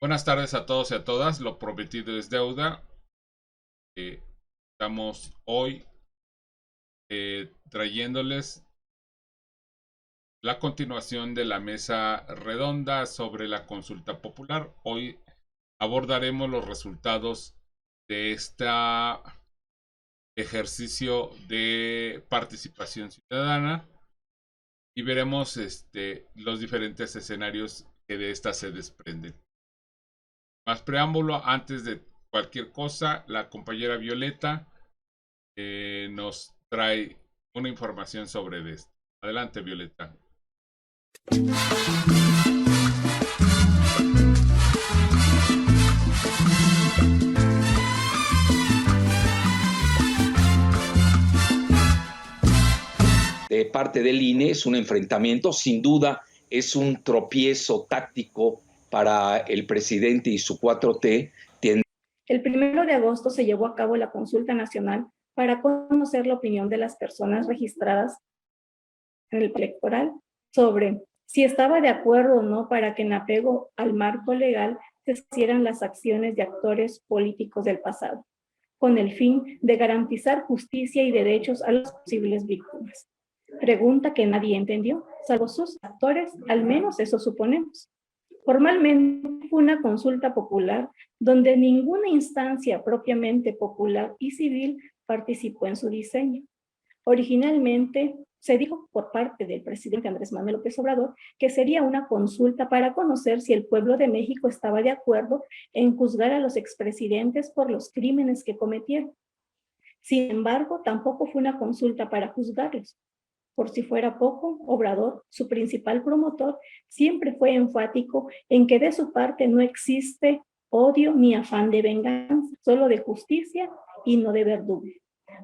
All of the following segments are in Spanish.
Buenas tardes a todos y a todas. Lo prometido es deuda. Estamos hoy trayéndoles la continuación de la mesa redonda sobre la consulta popular. Hoy abordaremos los resultados de este ejercicio de participación ciudadana y veremos los diferentes escenarios que de esta se desprenden. Más preámbulo, antes de cualquier cosa, la compañera Violeta nos trae una información sobre esto. Adelante, Violeta. De parte del INE es un enfrentamiento, sin duda es un tropiezo táctico para el presidente y su 4T. El 1 de agosto se llevó a cabo la consulta nacional para conocer la opinión de las personas registradas en el electoral sobre si estaba de acuerdo o no para que en apego al marco legal se hicieran las acciones de actores políticos del pasado, con el fin de garantizar justicia y derechos a las posibles víctimas. Pregunta que nadie entendió, salvo sus actores, al menos eso suponemos. Formalmente fue una consulta popular donde ninguna instancia propiamente popular y civil participó en su diseño. Originalmente se dijo por parte del presidente Andrés Manuel López Obrador que sería una consulta para conocer si el pueblo de México estaba de acuerdo en juzgar a los expresidentes por los crímenes que cometieron. Sin embargo, tampoco fue una consulta para juzgarlos. Por si fuera poco, Obrador, su principal promotor, siempre fue enfático en que de su parte no existe odio ni afán de venganza, solo de justicia y no de verdugo.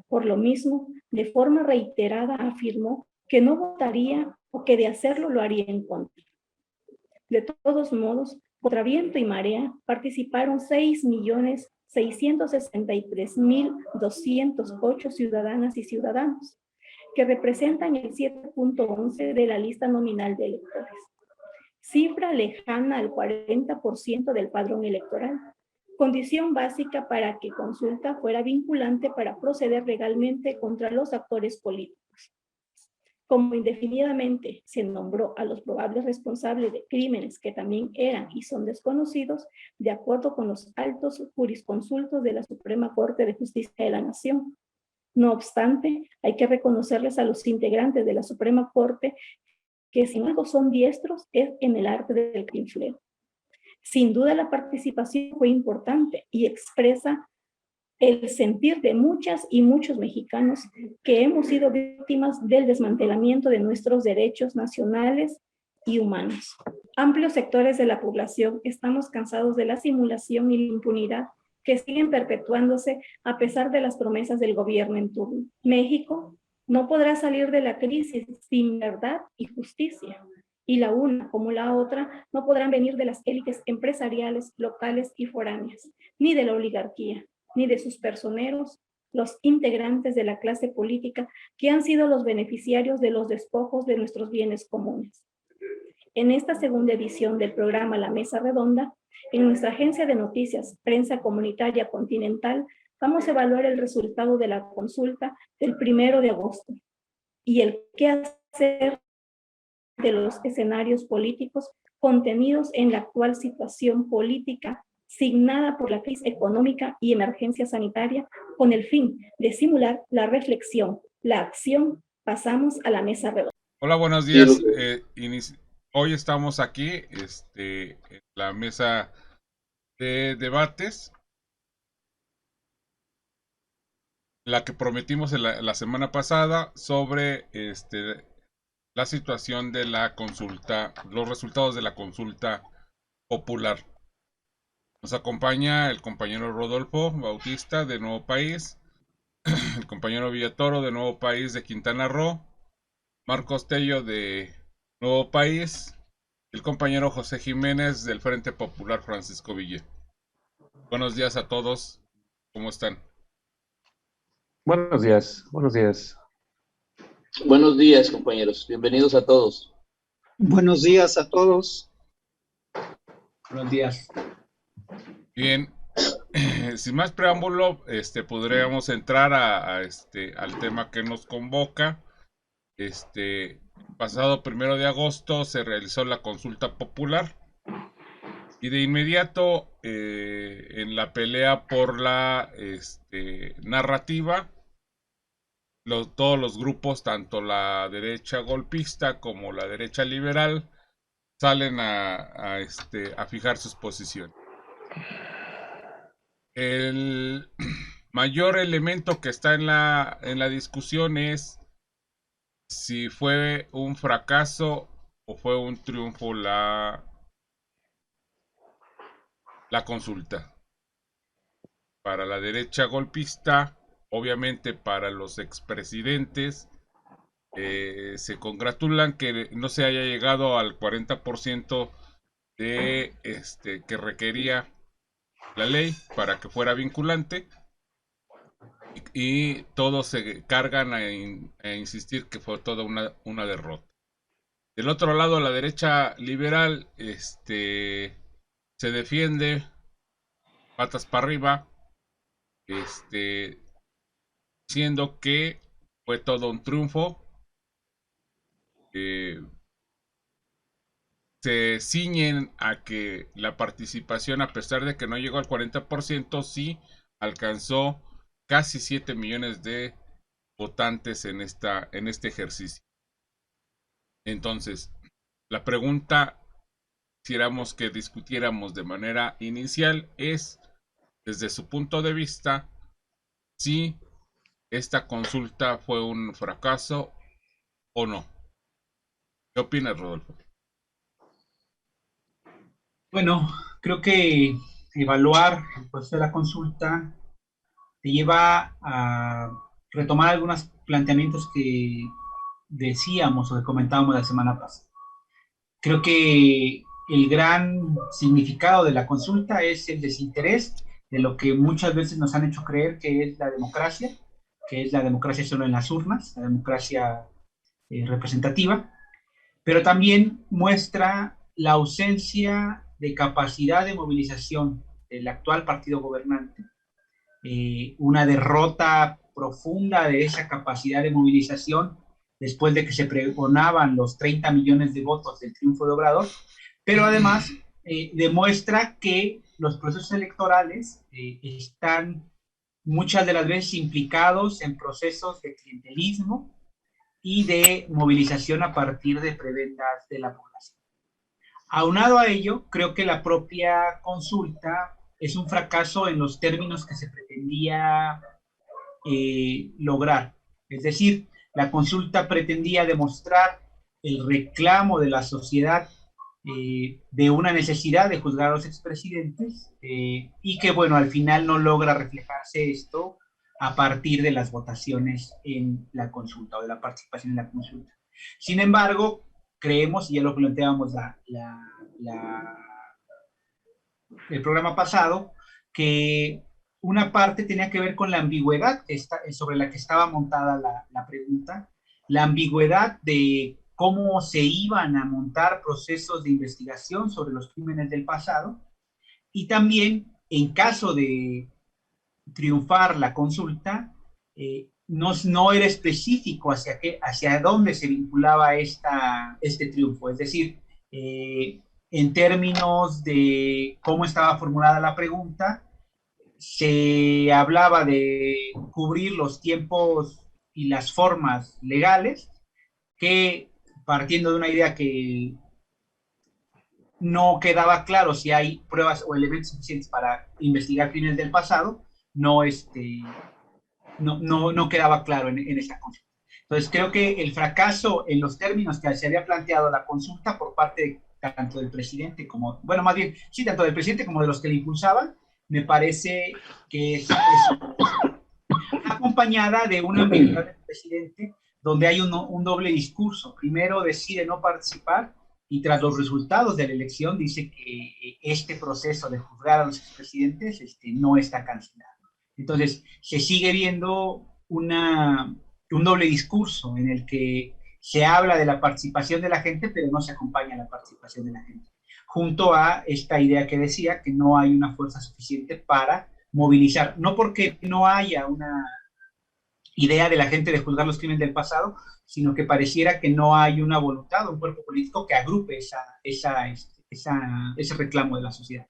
Por lo mismo, de forma reiterada afirmó que no votaría o que de hacerlo lo haría en contra. De todos modos, contra viento y marea, participaron 6.663.208 ciudadanas y ciudadanos, que representan el 7.11 de la lista nominal de electores, cifra lejana al 40% del padrón electoral, condición básica para que consulta fuera vinculante para proceder legalmente contra los actores políticos. Como indefinidamente se nombró a los probables responsables de crímenes que también eran y son desconocidos, de acuerdo con los altos jurisconsultos de la Suprema Corte de Justicia de la Nación. No obstante, hay que reconocerles a los integrantes de la Suprema Corte que si algo son diestros es en el arte del cantinfleo. Sin duda la participación fue importante y expresa el sentir de muchas y muchos mexicanos que hemos sido víctimas del desmantelamiento de nuestros derechos nacionales y humanos. Amplios sectores de la población estamos cansados de la simulación y la impunidad que siguen perpetuándose a pesar de las promesas del gobierno en turno. México no podrá salir de la crisis sin verdad y justicia. Y la una como la otra no podrán venir de las élites empresariales, locales y foráneas, ni de la oligarquía, ni de sus personeros, los integrantes de la clase política que han sido los beneficiarios de los despojos de nuestros bienes comunes. En esta segunda edición del programa La Mesa Redonda, en nuestra agencia de noticias Prensa Comunitaria Continental, vamos a evaluar el resultado de la consulta del 1 de agosto y el qué hacer de los escenarios políticos contenidos en la actual situación política signada por la crisis económica y emergencia sanitaria, con el fin de simular la reflexión, la acción. Pasamos a la mesa redonda. Hola, buenos días. Hoy estamos aquí en la mesa de debates, la que prometimos la semana pasada sobre la situación de la consulta, los resultados de la consulta popular. Nos acompaña el compañero Rodolfo Bautista de Nuevo País, el compañero Villatoro de Nuevo País de Quintana Roo, Marcos Tello de Nuevo País, el compañero José Jiménez del Frente Popular Francisco Villa. Buenos días a todos, ¿cómo están? Buenos días, buenos días. Buenos días, compañeros. Bienvenidos a todos. Buenos días a todos. Buenos días. Bien, sin más preámbulo, podríamos entrar al tema que nos convoca. Pasado 1 de agosto se realizó la consulta popular y de inmediato en la pelea por la narrativa, todos los grupos, tanto la derecha golpista como la derecha liberal, salen a fijar sus posiciones. El mayor elemento que está en la discusión es si fue un fracaso o fue un triunfo la consulta. Para la derecha golpista, obviamente para los expresidentes, se congratulan que no se haya llegado al 40% de que requería la ley para que fuera vinculante, y todos se cargan a insistir que fue toda una derrota. Del otro lado, la derecha liberal se defiende patas para arriba, diciendo que fue todo un triunfo. Se ciñen a que la participación, a pesar de que no llegó al 40%, sí alcanzó casi 7 millones de votantes en este ejercicio. Entonces, la pregunta, quisiéramos que discutiéramos de manera inicial, es, desde su punto de vista, si esta consulta fue un fracaso o no. ¿Qué opinas, Rodolfo? Bueno, creo que evaluar el proceso de la consulta te lleva a retomar algunos planteamientos que decíamos o que comentábamos la semana pasada. Creo que el gran significado de la consulta es el desinterés de lo que muchas veces nos han hecho creer que es la democracia, solo en las urnas, la democracia representativa, pero también muestra la ausencia de capacidad de movilización del actual partido gobernante, una derrota profunda de esa capacidad de movilización después de que se pregonaban los 30 millones de votos del triunfo de Obrador, pero además demuestra que los procesos electorales están muchas de las veces implicados en procesos de clientelismo y de movilización a partir de prebendas de la población. Aunado a ello, creo que la propia consulta es un fracaso en los términos que se pretendía lograr. Es decir, la consulta pretendía demostrar el reclamo de la sociedad de una necesidad de juzgar a los expresidentes y que, bueno, al final no logra reflejarse esto a partir de las votaciones en la consulta o de la participación en la consulta. Sin embargo, creemos, y ya lo planteábamos el programa pasado, que una parte tenía que ver con la ambigüedad sobre la que estaba montada la pregunta, la ambigüedad de cómo se iban a montar procesos de investigación sobre los crímenes del pasado, y también, en caso de triunfar la consulta, no era específico hacia dónde se vinculaba este triunfo. Es decir, en términos de cómo estaba formulada la pregunta, se hablaba de cubrir los tiempos y las formas legales, que partiendo de una idea que no quedaba claro si hay pruebas o elementos suficientes para investigar crímenes del pasado, no quedaba claro en esta consulta. Entonces creo que el fracaso en los términos que se había planteado la consulta por parte tanto del presidente como, bueno, más bien, sí, tanto del presidente como de los que le impulsaban, me parece que es acompañada de una ambigüedad del presidente donde hay un doble discurso. Primero decide no participar y tras los resultados de la elección dice que este proceso de juzgar a los expresidentes no está cancelado. Entonces, se sigue viendo un doble discurso en el que se habla de la participación de la gente, pero no se acompaña la participación de la gente. junto a esta idea que decía que no hay una fuerza suficiente para movilizar, no porque no haya una idea de la gente de juzgar los crímenes del pasado, sino que pareciera que no hay una voluntad, un cuerpo político que agrupe ese reclamo de la sociedad.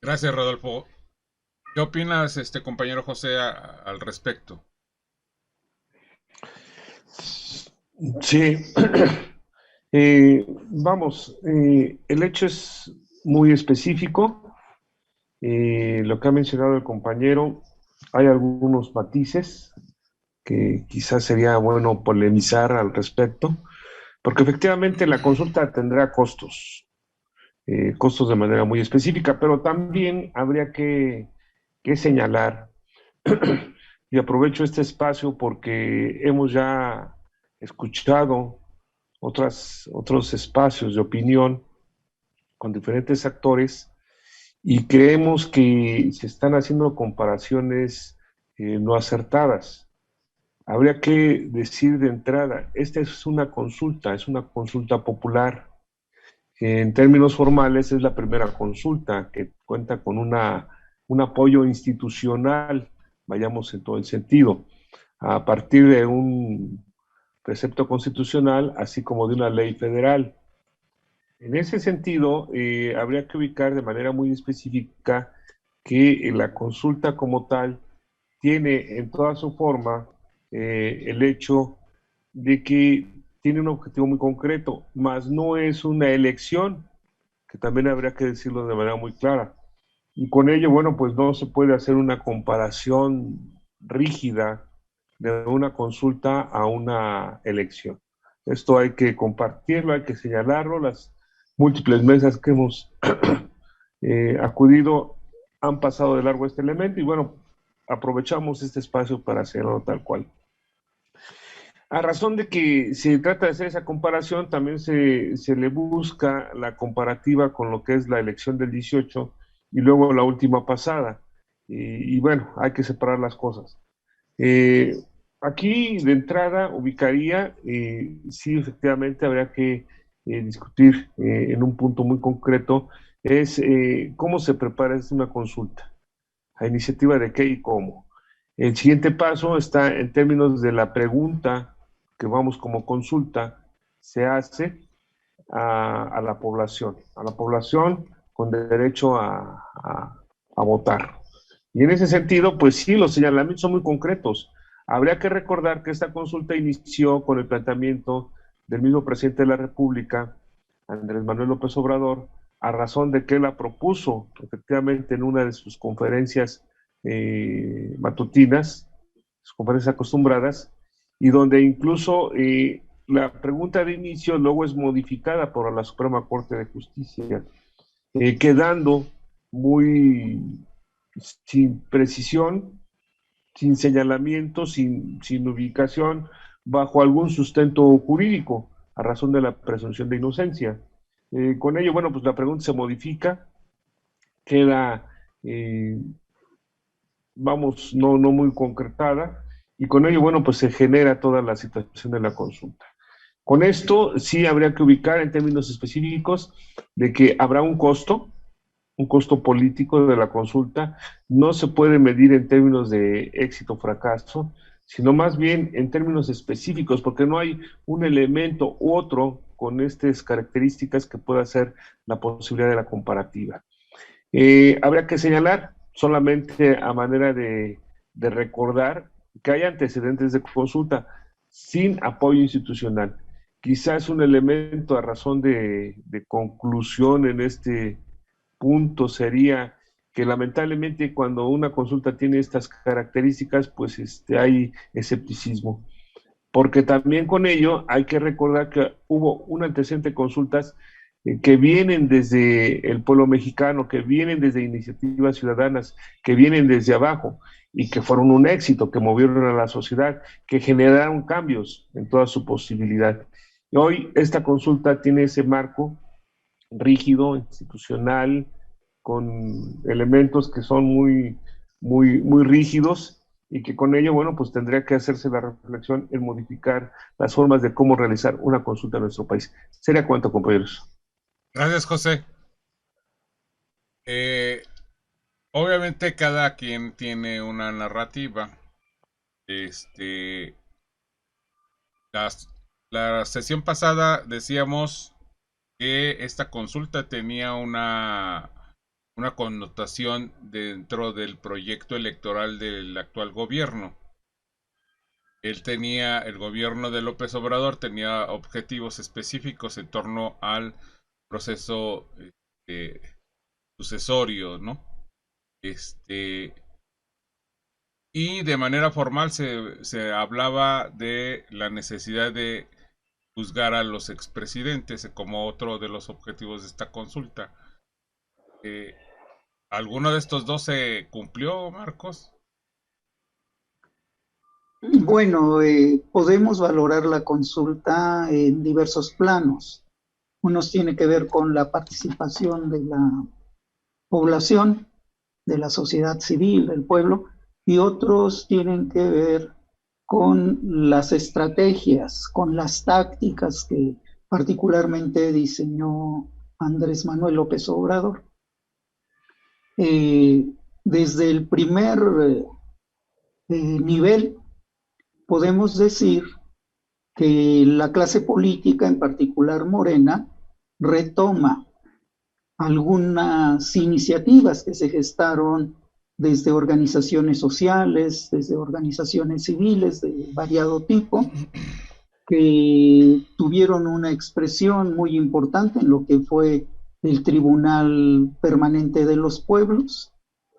Gracias, Rodolfo. ¿Qué opinas, compañero José, al respecto? Sí, vamos, el hecho es muy específico. Lo que ha mencionado el compañero, hay algunos matices que quizás sería bueno polemizar al respecto, porque efectivamente la consulta tendrá costos de manera muy específica, pero también habría que señalar, y aprovecho este espacio porque hemos ya escuchado otros espacios de opinión con diferentes actores y creemos que se están haciendo comparaciones no acertadas. Habría que decir de entrada, esta es una consulta popular. En términos formales es la primera consulta que cuenta con un apoyo institucional, vayamos en todo el sentido, a partir de un precepto constitucional, así como de una ley federal. En ese sentido, habría que ubicar de manera muy específica que la consulta como tal tiene en toda su forma el hecho de que tiene un objetivo muy concreto, mas no es una elección, que también habría que decirlo de manera muy clara. Y con ello, bueno, pues no se puede hacer una comparación rígida de una consulta a una elección. Esto hay que compartirlo, hay que señalarlo. Las múltiples mesas que hemos acudido han pasado de largo este elemento y bueno, aprovechamos este espacio para hacerlo tal cual. A razón de que se trata de hacer esa comparación, también se le busca la comparativa con lo que es la elección del 18 y luego la última pasada. Y bueno, hay que separar las cosas. Aquí de entrada ubicaría, sí, efectivamente habría que discutir en un punto muy concreto, es cómo se prepara una consulta, a iniciativa de qué y cómo. El siguiente paso está en términos de la pregunta que vamos como consulta, se hace a la población con derecho a votar. Y en ese sentido, pues sí, los señalamientos son muy concretos. Habría que recordar que esta consulta inició con el planteamiento del mismo presidente de la República, Andrés Manuel López Obrador, a razón de que él la propuso efectivamente en una de sus conferencias matutinas, sus conferencias acostumbradas, y donde incluso la pregunta de inicio luego es modificada por la Suprema Corte de Justicia, quedando muy sin precisión, sin señalamiento, sin ubicación, bajo algún sustento jurídico, a razón de la presunción de inocencia. Con ello, bueno, pues la pregunta se modifica, queda, vamos, no muy concretada, y con ello, bueno, pues se genera toda la situación de la consulta. Con esto sí habría que ubicar en términos específicos de que habrá un costo político de la consulta. No se puede medir en términos de éxito o fracaso, sino más bien en términos específicos, porque no hay un elemento u otro con estas características que pueda ser la posibilidad de la comparativa. Habría que señalar, solamente a manera de recordar, que hay antecedentes de consulta sin apoyo institucional. Quizás un elemento a razón de conclusión en este punto sería que lamentablemente cuando una consulta tiene estas características, pues hay escepticismo. Porque también con ello hay que recordar que hubo un antecedente de consultas que vienen desde el pueblo mexicano, que vienen desde iniciativas ciudadanas, que vienen desde abajo y que fueron un éxito, que movieron a la sociedad, que generaron cambios en toda su posibilidad. Y hoy esta consulta tiene ese marco rígido, institucional, con elementos que son muy rígidos y que con ello, bueno, pues tendría que hacerse la reflexión en modificar las formas de cómo realizar una consulta en nuestro país. ¿Sería cuánto, compañeros? Gracias, José. Obviamente cada quien tiene una narrativa. Este, las- la sesión pasada decíamos que esta consulta tenía una connotación dentro del proyecto electoral del actual gobierno. El gobierno de López Obrador tenía objetivos específicos en torno al proceso sucesorio, ¿no? Este, y de manera formal se hablaba de la necesidad de juzgar a los expresidentes como otro de los objetivos de esta consulta. Eh, ¿Alguno de estos dos se cumplió, Marcos? Bueno, podemos valorar la consulta en diversos planos. Unos tiene que ver con la participación de la población, de la sociedad civil, del pueblo, y otros tienen que ver con las estrategias, con las tácticas que particularmente diseñó Andrés Manuel López Obrador. Desde el primer nivel, podemos decir que la clase política, en particular Morena, retoma algunas iniciativas que se gestaron desde organizaciones sociales, desde organizaciones civiles de variado tipo, que tuvieron una expresión muy importante en lo que fue el Tribunal Permanente de los Pueblos,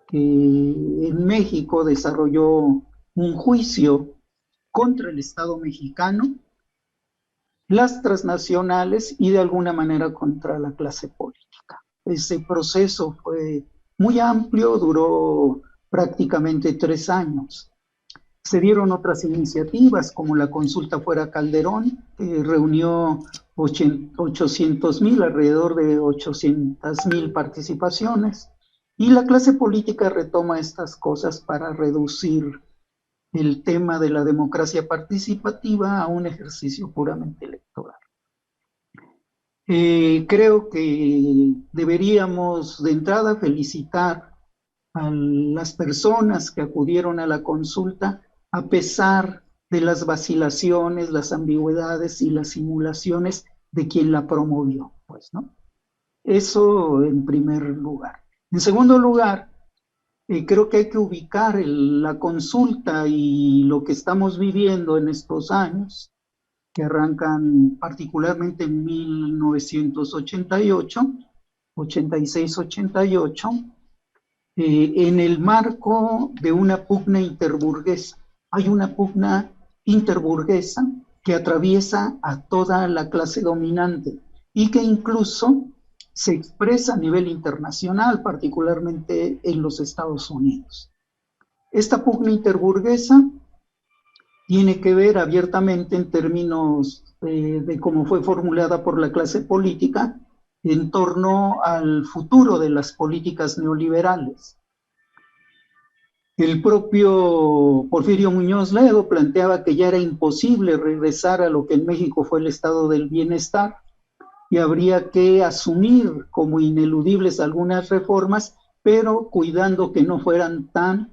que en México desarrolló un juicio contra el Estado mexicano, las transnacionales y de alguna manera contra la clase política. Ese proceso fue muy amplio, duró prácticamente 3 años. Se dieron otras iniciativas como la consulta fuera Calderón, que reunió 800,000, alrededor de 800,000 participaciones, y la clase política retoma estas cosas para reducir el tema de la democracia participativa a un ejercicio puramente electoral. Creo que deberíamos de entrada felicitar a las personas que acudieron a la consulta a pesar de las vacilaciones, las ambigüedades y las simulaciones de quien la promovió, pues, ¿no? Eso en primer lugar. En segundo lugar, creo que hay que ubicar la consulta y lo que estamos viviendo en estos años, que arrancan particularmente en 1988, 86-88, en el marco de una pugna interburguesa. Hay una pugna interburguesa que atraviesa a toda la clase dominante y que incluso se expresa a nivel internacional, particularmente en los Estados Unidos. Esta pugna interburguesa tiene que ver abiertamente en términos de cómo fue formulada por la clase política en torno al futuro de las políticas neoliberales. El propio Porfirio Muñoz Ledo planteaba que ya era imposible regresar a lo que en México fue el estado del bienestar y habría que asumir como ineludibles algunas reformas, pero cuidando que no fueran tan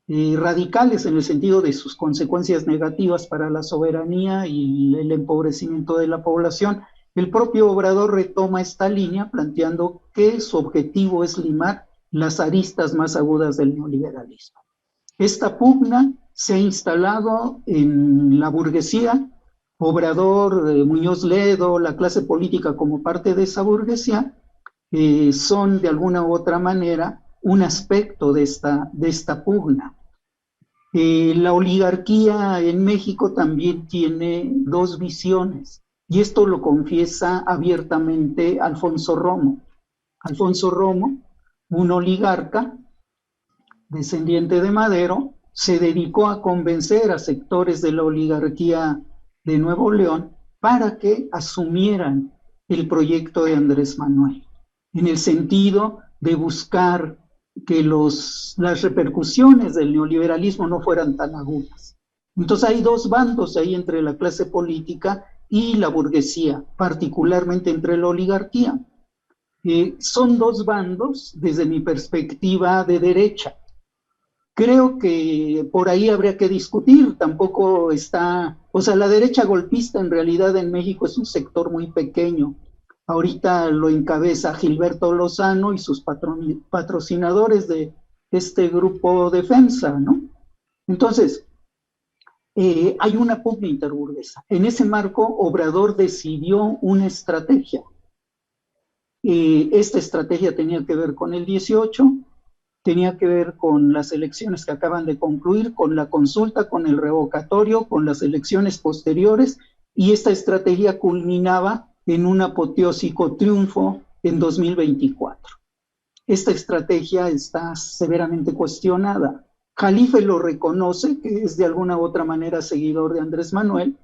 radicales en el sentido de sus consecuencias negativas para la soberanía y el empobrecimiento de la población. El propio Obrador retoma esta línea planteando que su objetivo es limar las aristas más agudas del neoliberalismo. Esta pugna se ha instalado en la burguesía. Obrador, Muñoz Ledo, la clase política como parte de esa burguesía, son de alguna u otra manera un aspecto de esta pugna. La oligarquía en México también tiene dos visiones, y esto lo confiesa abiertamente Alfonso Romo. Alfonso Romo, un oligarca descendiente de Madero, se dedicó a convencer a sectores de la oligarquía de Nuevo León para que asumieran el proyecto de Andrés Manuel, en el sentido de buscar que las repercusiones del neoliberalismo no fueran tan agudas. Entonces hay dos bandos ahí entre la clase política y la burguesía, particularmente entre la oligarquía. Son dos bandos, desde mi perspectiva, de derecha. Creo que por ahí habría que discutir, tampoco está, o sea, la derecha golpista en realidad en México es un sector muy pequeño. Ahorita lo encabeza Gilberto Lozano y sus patrocinadores de este grupo Defensa, ¿no? Entonces, hay una pugna interburguesa. En ese marco, Obrador decidió una estrategia. Esta estrategia tenía que ver con el 18, tenía que ver con las elecciones que acaban de concluir, con la consulta, con el revocatorio, con las elecciones posteriores, y esta estrategia culminaba en un apoteósico triunfo en 2024. Esta estrategia está severamente cuestionada. Jalife lo reconoce, que es de alguna u otra manera seguidor de Andrés Manuel,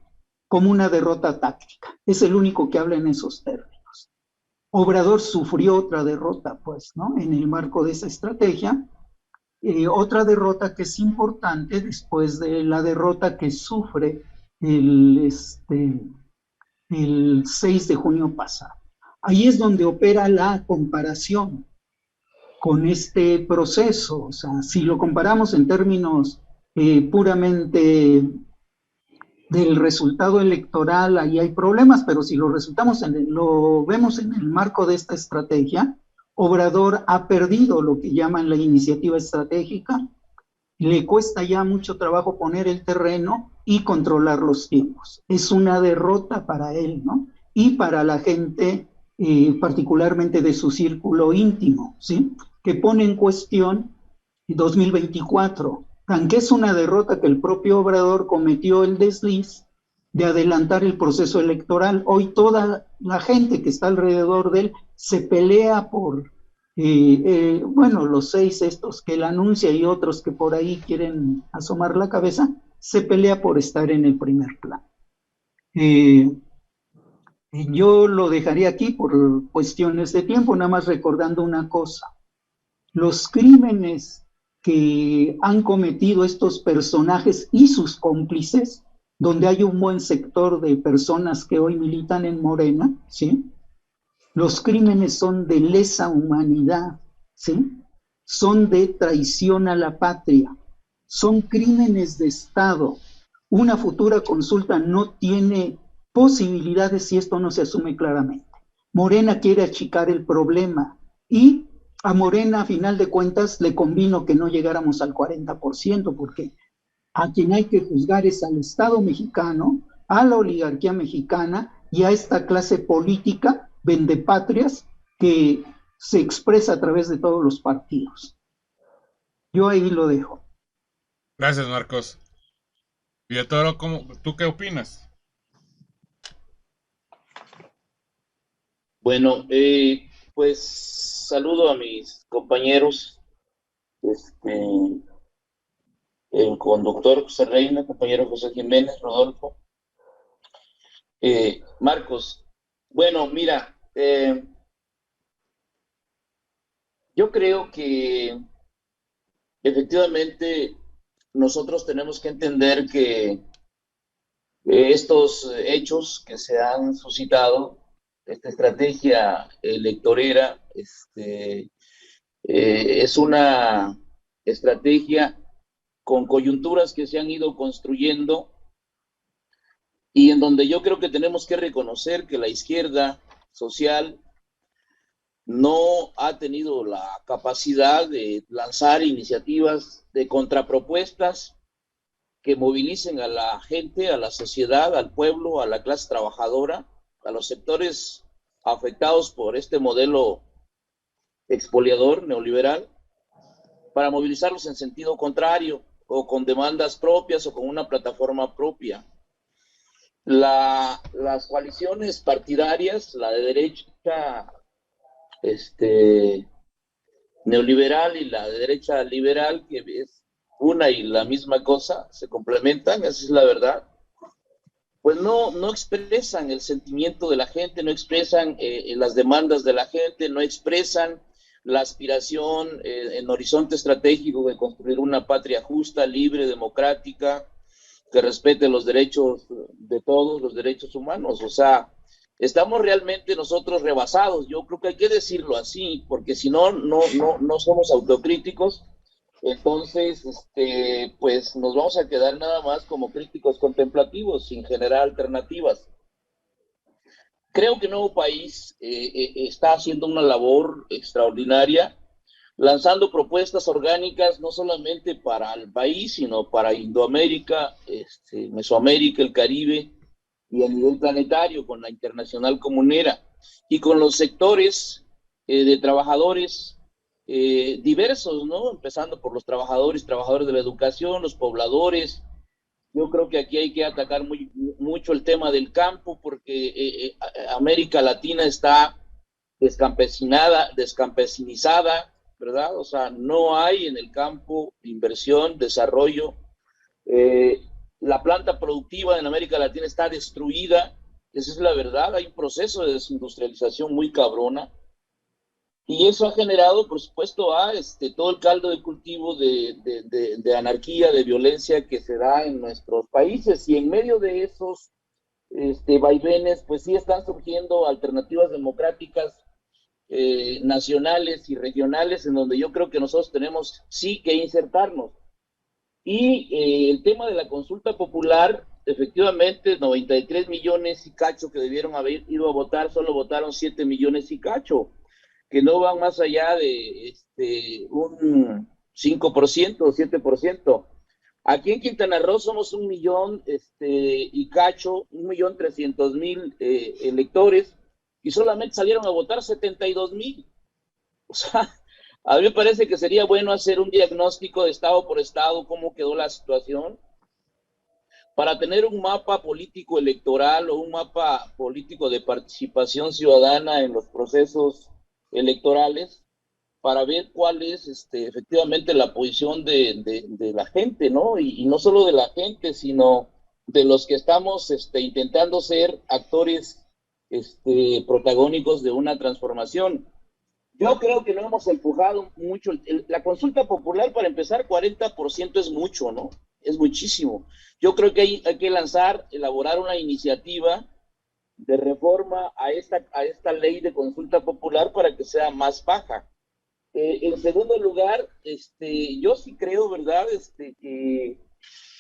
como una derrota táctica. Es el único que habla en esos términos. Obrador sufrió otra derrota, pues, ¿no? En el marco de esa estrategia. Otra derrota que es importante después de la derrota que sufre el 6 de junio pasado. Ahí es donde opera la comparación con este proceso. O sea, si lo comparamos en términos puramente del resultado electoral, ahí hay problemas, pero si lo vemos en el marco de esta estrategia, Obrador ha perdido lo que llaman la iniciativa estratégica, le cuesta ya mucho trabajo poner el terreno y controlar los tiempos. Es una derrota para él, ¿no? Y para la gente, particularmente de su círculo íntimo, ¿sí? Que pone en cuestión 2024, aunque es una derrota que el propio Obrador cometió el desliz de adelantar el proceso electoral. Hoy toda la gente que está alrededor de él se pelea por, bueno, los 6 estos que él anuncia y otros que por ahí quieren asomar la cabeza, se pelea por estar en el primer plano. Yo lo dejaría aquí por cuestiones de tiempo, nada más recordando una cosa. Los crímenes que han cometido estos personajes y sus cómplices, donde hay un buen sector de personas que hoy militan en Morena, ¿sí? Los crímenes son de lesa humanidad, ¿sí? Son de traición a la patria, son crímenes de Estado. Una futura consulta no tiene posibilidades si esto no se asume claramente. Morena quiere achicar el problema y a Morena, a final de cuentas, le convino que no llegáramos al 40%, porque a quien hay que juzgar es al Estado mexicano, a la oligarquía mexicana y a esta clase política vendepatrias que se expresa a través de todos los partidos. Yo ahí lo dejo. Gracias, Marcos. Villatoro, ¿tú qué opinas? Bueno, pues saludo a mis compañeros, el conductor José Reina, compañero José Jiménez, Rodolfo. Marcos, bueno, mira, yo creo que efectivamente nosotros tenemos que entender que estos hechos que se han suscitado, esta estrategia electorera, es una estrategia con coyunturas que se han ido construyendo y en donde yo creo que tenemos que reconocer que la izquierda social no ha tenido la capacidad de lanzar iniciativas de contrapropuestas que movilicen a la gente, a la sociedad, al pueblo, a la clase trabajadora, a los sectores afectados por este modelo expoliador neoliberal, para movilizarlos en sentido contrario, o con demandas propias, o con una plataforma propia. Las coaliciones partidarias, la de derecha neoliberal y la de derecha liberal, que es una y la misma cosa, se complementan, esa es la verdad, pues no expresan el sentimiento de la gente, no expresan las demandas de la gente, no expresan la aspiración en horizonte estratégico de construir una patria justa, libre, democrática, que respete los derechos de todos, los derechos humanos. O sea, Estamos realmente nosotros rebasados. Yo creo que hay que decirlo así, porque si no, no somos autocríticos. Entonces, pues nos vamos a quedar nada más como críticos contemplativos, sin generar alternativas. Creo que Nuevo País está haciendo una labor extraordinaria, lanzando propuestas orgánicas no solamente para el país, sino para Indoamérica, Mesoamérica, el Caribe y a nivel planetario, con la Internacional Comunera y con los sectores de trabajadores diversos, ¿no? Empezando por los trabajadores de la educación, los pobladores. Yo creo que aquí hay que atacar mucho el tema del campo, porque América Latina está descampesinizada, ¿verdad? O sea, no hay en el campo inversión, desarrollo. La planta productiva en América Latina está destruida, esa es la verdad. Hay un proceso de desindustrialización muy cabrona, y eso ha generado, por supuesto, todo el caldo de cultivo de anarquía, de violencia que se da en nuestros países. Y en medio de esos vaivenes, pues sí están surgiendo alternativas democráticas nacionales y regionales, en donde yo creo que nosotros tenemos sí que insertarnos. Y el tema de la consulta popular, efectivamente, 93 millones y cacho que debieron haber ido a votar, solo votaron 7 millones y cacho, que no van más allá de un 5% o 7%. Aquí en Quintana Roo somos 1 millón y cacho, 1.300.000 electores, y solamente salieron a votar 72.000. O sea, a mí me parece que sería bueno hacer un diagnóstico de estado por estado, cómo quedó la situación, para tener un mapa político electoral o un mapa político de participación ciudadana en los procesos electorales, para ver cuál es efectivamente la posición de la gente, ¿no? Y no solo de la gente, sino de los que estamos intentando ser actores protagónicos de una transformación. Yo creo que no hemos empujado mucho. La consulta popular, para empezar, 40% es mucho, ¿no? Es muchísimo. Yo creo que hay que elaborar una iniciativa de reforma a esta ley de consulta popular para que sea más baja. En segundo lugar, yo sí creo, ¿verdad?, que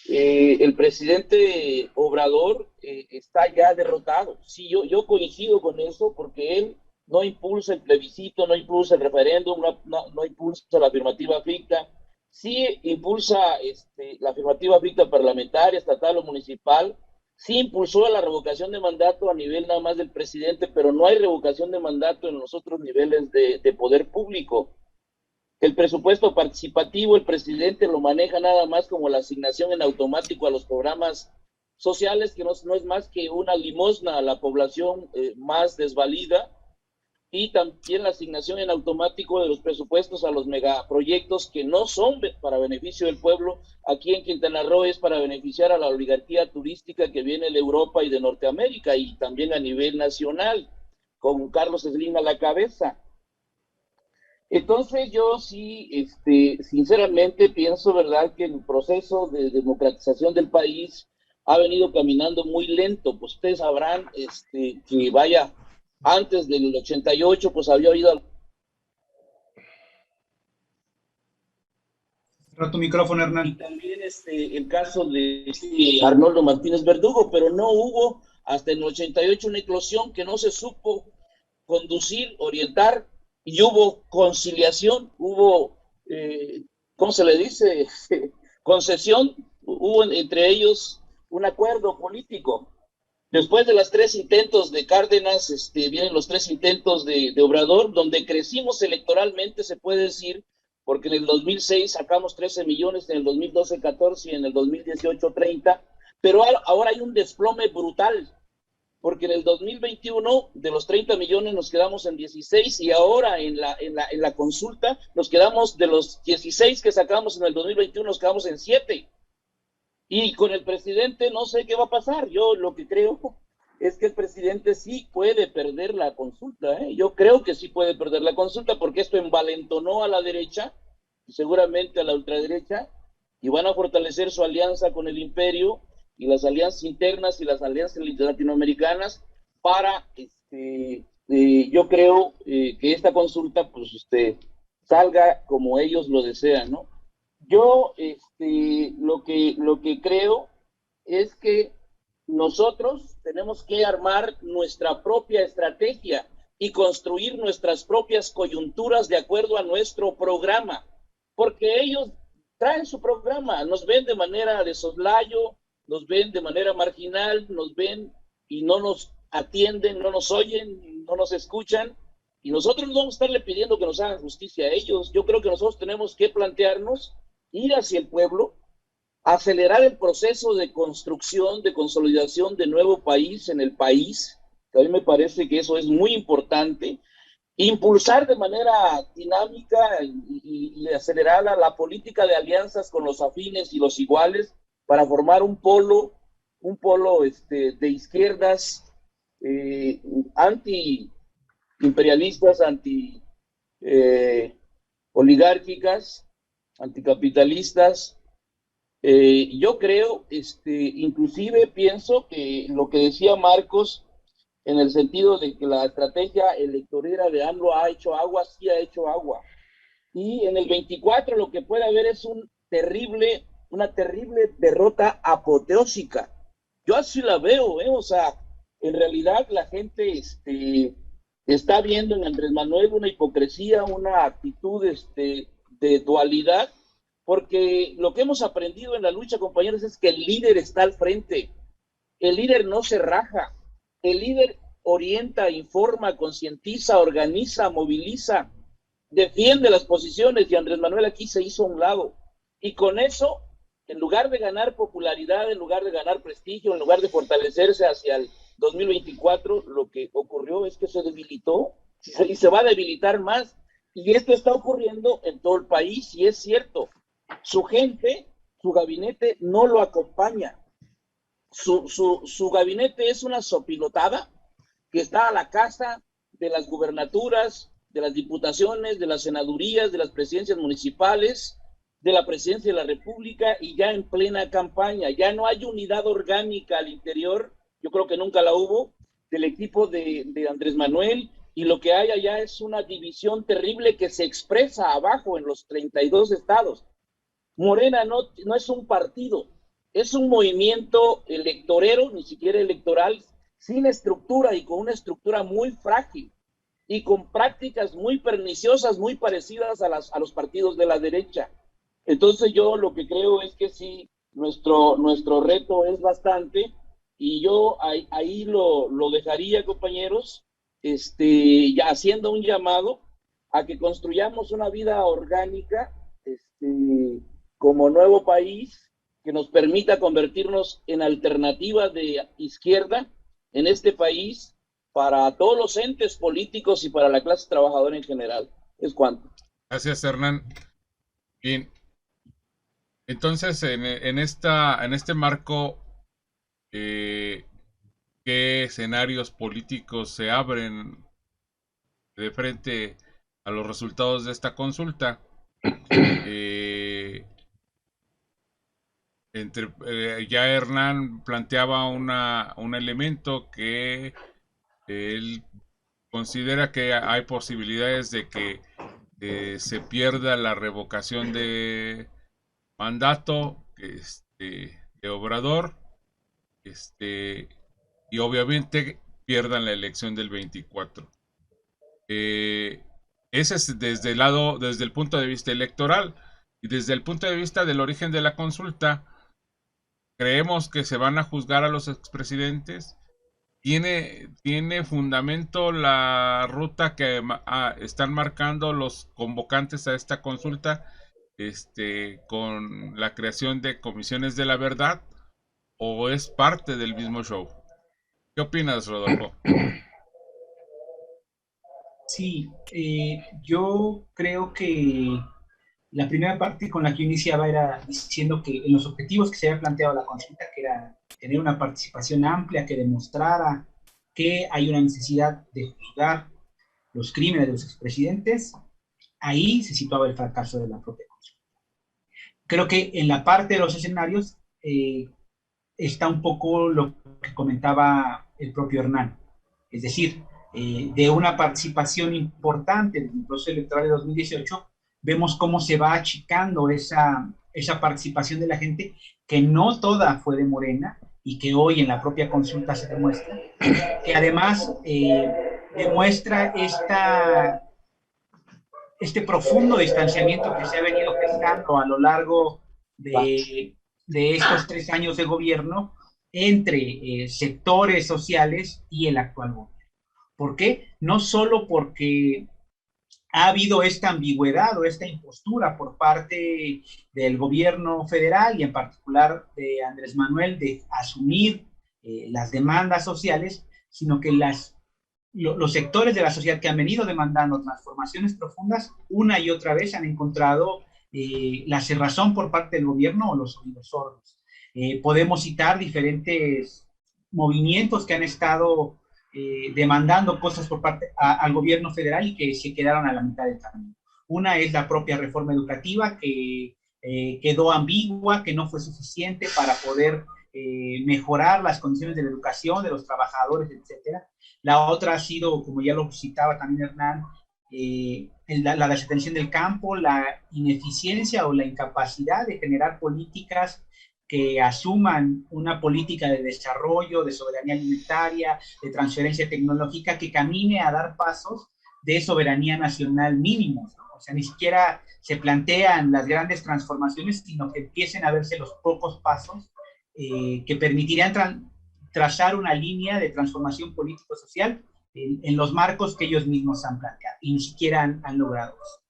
el presidente Obrador está ya derrotado. Sí, yo coincido con eso, porque él no impulsa el plebiscito, no impulsa el referéndum, no impulsa la afirmativa ficta. Sí impulsa la afirmativa ficta parlamentaria, estatal o municipal. Sí impulsó la revocación de mandato a nivel nada más del presidente, pero no hay revocación de mandato en los otros niveles de poder público. El presupuesto participativo, el presidente lo maneja nada más como la asignación en automático a los programas sociales, que no es más que una limosna a la población más desvalida, y también la asignación en automático de los presupuestos a los megaproyectos que no son para beneficio del pueblo. Aquí en Quintana Roo es para beneficiar a la oligarquía turística que viene de Europa y de Norteamérica, y también a nivel nacional, con Carlos Slim a la cabeza. Entonces yo sí, sinceramente pienso, ¿verdad?, que el proceso de democratización del país ha venido caminando muy lento. Pues ustedes sabrán que vaya, antes del 88, pues había habido... Cerra tu micrófono, Hernán. Y también el caso de Arnoldo Martínez Verdugo, pero no hubo hasta el 88 una eclosión que no se supo conducir, orientar, y hubo conciliación, hubo, ¿cómo se le dice? Concesión, hubo entre ellos un acuerdo político. Después de los 3 intentos de Cárdenas, vienen los 3 intentos de Obrador, donde crecimos electoralmente, se puede decir, porque en el 2006 sacamos 13 millones, en el 2012 14 y en el 2018 30, pero ahora hay un desplome brutal, porque en el 2021 de los 30 millones nos quedamos en 16, y ahora en la consulta nos quedamos, de los 16 que sacamos en el 2021, nos quedamos en 7. Y con el presidente no sé qué va a pasar. Yo lo que creo es que el presidente sí puede perder la consulta, ¿eh? Yo creo que sí puede perder la consulta, porque esto envalentonó a la derecha, y seguramente a la ultraderecha, y van a fortalecer su alianza con el imperio, y las alianzas internas y las alianzas latinoamericanas, para, yo creo que esta consulta, pues, salga como ellos lo desean, ¿no? Yo, lo que creo es que nosotros tenemos que armar nuestra propia estrategia y construir nuestras propias coyunturas de acuerdo a nuestro programa, porque ellos traen su programa, nos ven de manera de soslayo, nos ven de manera marginal, nos ven y no nos atienden, no nos oyen, no nos escuchan, y nosotros no vamos a estarle pidiendo que nos hagan justicia a ellos. Yo creo que nosotros tenemos que plantearnos ir hacia el pueblo, acelerar el proceso de construcción, de consolidación de nuevo país en el país, que a mí me parece que eso es muy importante, impulsar de manera dinámica y acelerar la política de alianzas con los afines y los iguales para formar un polo de izquierdas anti-imperialistas, anti-oligárquicas, anticapitalistas. Yo creo, inclusive pienso que lo que decía Marcos, en el sentido de que la estrategia electorera de AMLO ha hecho agua, sí ha hecho agua. Y en el 24 lo que puede haber es una terrible derrota apoteósica. Yo así la veo, o sea, en realidad la gente está viendo en Andrés Manuel una hipocresía, una actitud de dualidad, porque lo que hemos aprendido en la lucha, compañeros, es que el líder está al frente, el líder no se raja, el líder orienta, informa, concientiza, organiza, moviliza, defiende las posiciones, y Andrés Manuel aquí se hizo a un lado. Y con eso, en lugar de ganar popularidad, en lugar de ganar prestigio, en lugar de fortalecerse hacia el 2024, lo que ocurrió es que se debilitó y se va a debilitar más. Y esto está ocurriendo en todo el país, y es cierto. Su gente, su gabinete no lo acompaña. Su gabinete es una sopilotada que está a la casa de las gubernaturas, de las diputaciones, de las senadurías, de las presidencias municipales, de la presidencia de la República, y ya en plena campaña. Ya no hay unidad orgánica al interior, yo creo que nunca la hubo, del equipo de Andrés Manuel, y lo que hay allá es una división terrible que se expresa abajo en los 32 estados. Morena no es un partido, es un movimiento electorero, ni siquiera electoral, sin estructura y con una estructura muy frágil y con prácticas muy perniciosas, muy parecidas a los partidos de la derecha. Entonces yo lo que creo es que sí, nuestro reto es bastante, y yo ahí lo dejaría, compañeros, ya haciendo un llamado a que construyamos una vida orgánica, como nuevo país, que nos permita convertirnos en alternativa de izquierda en este país para todos los entes políticos y para la clase trabajadora en general. Es cuanto. Gracias, Hernán. Bien. Entonces, en este marco, ¿qué escenarios políticos se abren de frente a los resultados de esta consulta? Ya Hernán planteaba un elemento que él considera que hay posibilidades de que se pierda la revocación de mandato de Obrador, y obviamente pierdan la elección del 24. Ese es desde el punto de vista electoral, y desde el punto de vista del origen de la consulta. Creemos que se van a juzgar a los expresidentes. ¿Tiene fundamento la ruta que están marcando los convocantes a esta consulta, con la creación de comisiones de la verdad, o es parte del mismo show? ¿Qué opinas, Rodolfo? Sí, yo creo que la primera parte con la que yo iniciaba era diciendo que en los objetivos que se había planteado la consulta, que era tener una participación amplia que demostrara que hay una necesidad de juzgar los crímenes de los expresidentes, ahí se situaba el fracaso de la propia consulta. Creo que en la parte de los escenarios está un poco lo que comentaba el propio Hernán. es decir, de una participación importante en el proceso electoral de 2018, vemos cómo se va achicando esa participación de la gente, que no toda fue de Morena, y que hoy en la propia consulta se demuestra, que además demuestra este profundo distanciamiento que se ha venido gestando a lo largo de estos 3 años de gobierno entre sectores sociales y el actual gobierno. ¿Por qué? No solo porque ha habido esta ambigüedad o esta impostura por parte del gobierno federal y en particular de Andrés Manuel de asumir las demandas sociales, sino que los sectores de la sociedad que han venido demandando transformaciones profundas, una y otra vez han encontrado la cerrazón por parte del gobierno o los oídos sordos. Podemos citar diferentes movimientos que han estado demandando cosas por parte al gobierno federal y que se quedaron a la mitad del camino. Una es la propia reforma educativa que quedó ambigua, que no fue suficiente para poder mejorar las condiciones de la educación de los trabajadores, etcétera. La otra ha sido, como ya lo citaba también Hernán, la desatención del campo, la ineficiencia o la incapacidad de generar políticas que asuman una política de desarrollo, de soberanía alimentaria, de transferencia tecnológica, que camine a dar pasos de soberanía nacional mínimos, ¿no? O sea, ni siquiera se plantean las grandes transformaciones, sino que empiecen a verse los pocos pasos que permitirían trazar una línea de transformación político-social en los marcos que ellos mismos han planteado, y ni siquiera han logrado eso.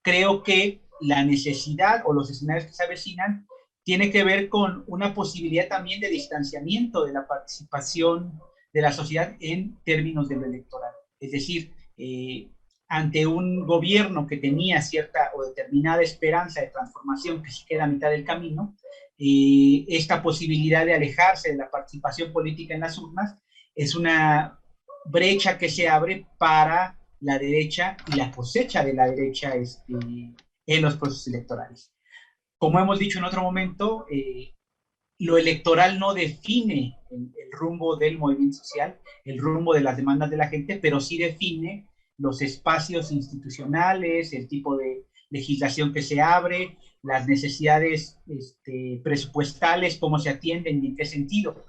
Creo que la necesidad o los escenarios que se avecinan tiene que ver con una posibilidad también de distanciamiento de la participación de la sociedad en términos de lo electoral. Es decir, ante un gobierno que tenía cierta o determinada esperanza de transformación que se queda a mitad del camino, esta posibilidad de alejarse de la participación política en las urnas es una brecha que se abre para la derecha y la cosecha de la derecha en los procesos electorales. Como hemos dicho en otro momento, lo electoral no define el rumbo del movimiento social, el rumbo de las demandas de la gente, pero sí define los espacios institucionales, el tipo de legislación que se abre, las necesidades presupuestales, cómo se atienden y en qué sentido.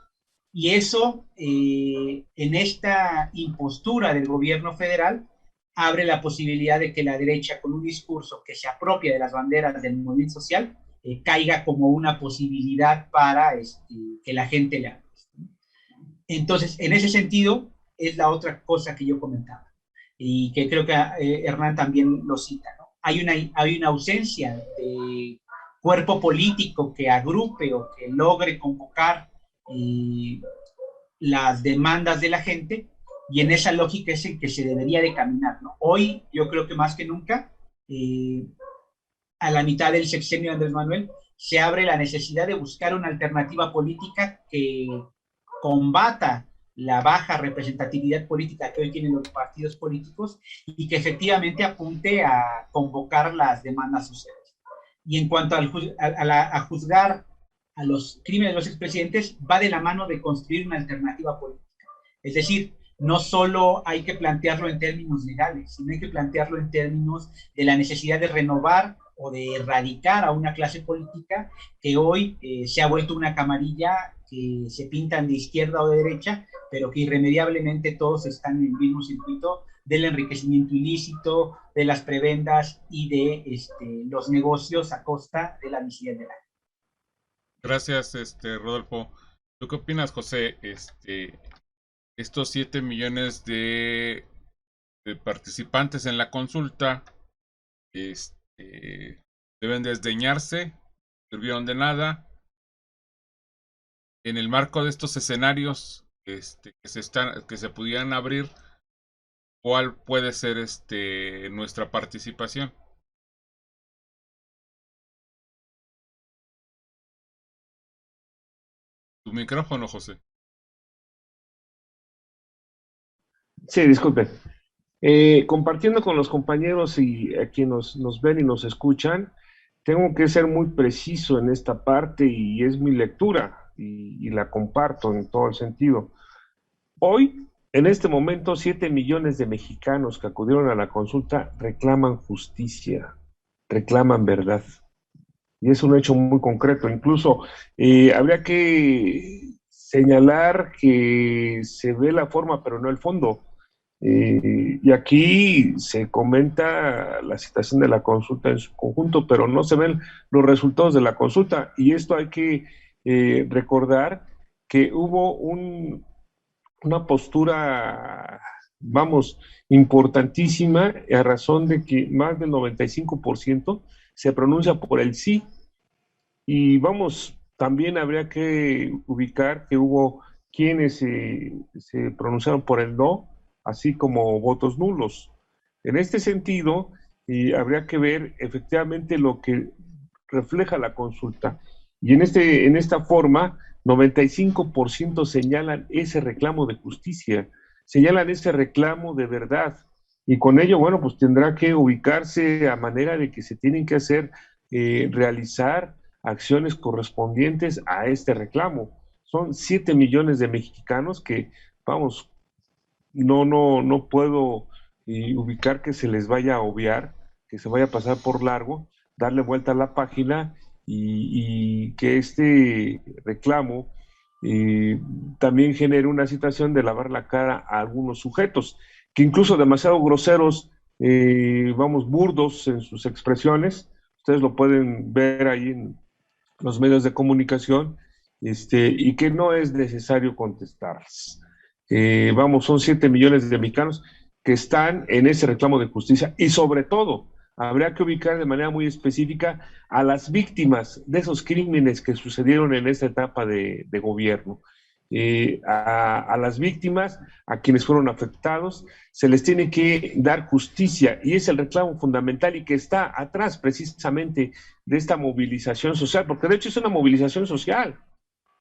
Y eso, en esta impostura del gobierno federal, abre la posibilidad de que la derecha, con un discurso que se apropia de las banderas del movimiento social, caiga como una posibilidad para que la gente le hable. Entonces, en ese sentido, es la otra cosa que yo comentaba, y que creo que Hernán también lo cita, ¿no? Hay una ausencia de cuerpo político que agrupe o que logre convocar las demandas de la gente, y en esa lógica es en que se debería de caminar, ¿no? Hoy yo creo que más que nunca, a la mitad del sexenio de Andrés Manuel, se abre la necesidad de buscar una alternativa política que combata la baja representatividad política que hoy tienen los partidos políticos y que efectivamente apunte a convocar las demandas sociales. Y en cuanto a juzgar a los crímenes de los expresidentes, va de la mano de construir una alternativa política. Es decir, no solo hay que plantearlo en términos legales, sino hay que plantearlo en términos de la necesidad de renovar o de erradicar a una clase política que hoy se ha vuelto una camarilla que se pintan de izquierda o de derecha, pero que irremediablemente todos están en el mismo circuito del enriquecimiento ilícito, de las prebendas y de los negocios a costa de la miseria de la gente. Gracias, Rodolfo. ¿Tú qué opinas, José? Estos 7 millones de participantes en la consulta deben desdeñarse, sirvieron de nada. En el marco de estos escenarios que se pudieran abrir, ¿cuál puede ser nuestra participación? Tu micrófono, José. Sí, disculpe. Compartiendo con los compañeros y a quienes nos ven y nos escuchan, tengo que ser muy preciso en esta parte y es mi lectura y la comparto en todo el sentido. Hoy En este momento, 7 millones de mexicanos que acudieron a la consulta reclaman justicia, reclaman verdad. Y es un hecho muy concreto. Incluso habría que señalar que se ve la forma, pero no el fondo. Y aquí se comenta la situación de la consulta en su conjunto, pero no se ven los resultados de la consulta. Y esto hay que recordar que hubo una postura, vamos, importantísima a razón de que más del 95% se pronuncia por el sí. Y vamos, también habría que ubicar que hubo quienes se pronunciaron por el no, así como votos nulos. En este sentido, habría que ver efectivamente lo que refleja la consulta. Y en esta forma, 95% señalan ese reclamo de justicia, señalan ese reclamo de verdad. Y con ello, bueno, pues tendrá que ubicarse a manera de que se tienen que hacer, realizar acciones correspondientes a este reclamo. Son 7 millones de mexicanos que, vamos, no puedo ubicar que se les vaya a obviar, que se vaya a pasar por largo, darle vuelta a la página y que este reclamo también genere una situación de lavar la cara a algunos sujetos, que incluso demasiado groseros, vamos, burdos en sus expresiones, ustedes lo pueden ver ahí en los medios de comunicación, y que no es necesario contestarlas. Vamos, son 7 millones de mexicanos que están en ese reclamo de justicia y sobre todo habría que ubicar de manera muy específica a las víctimas de esos crímenes que sucedieron en esta etapa de gobierno. A las víctimas, a quienes fueron afectados, se les tiene que dar justicia y es el reclamo fundamental y que está atrás precisamente de esta movilización social, porque de hecho es una movilización social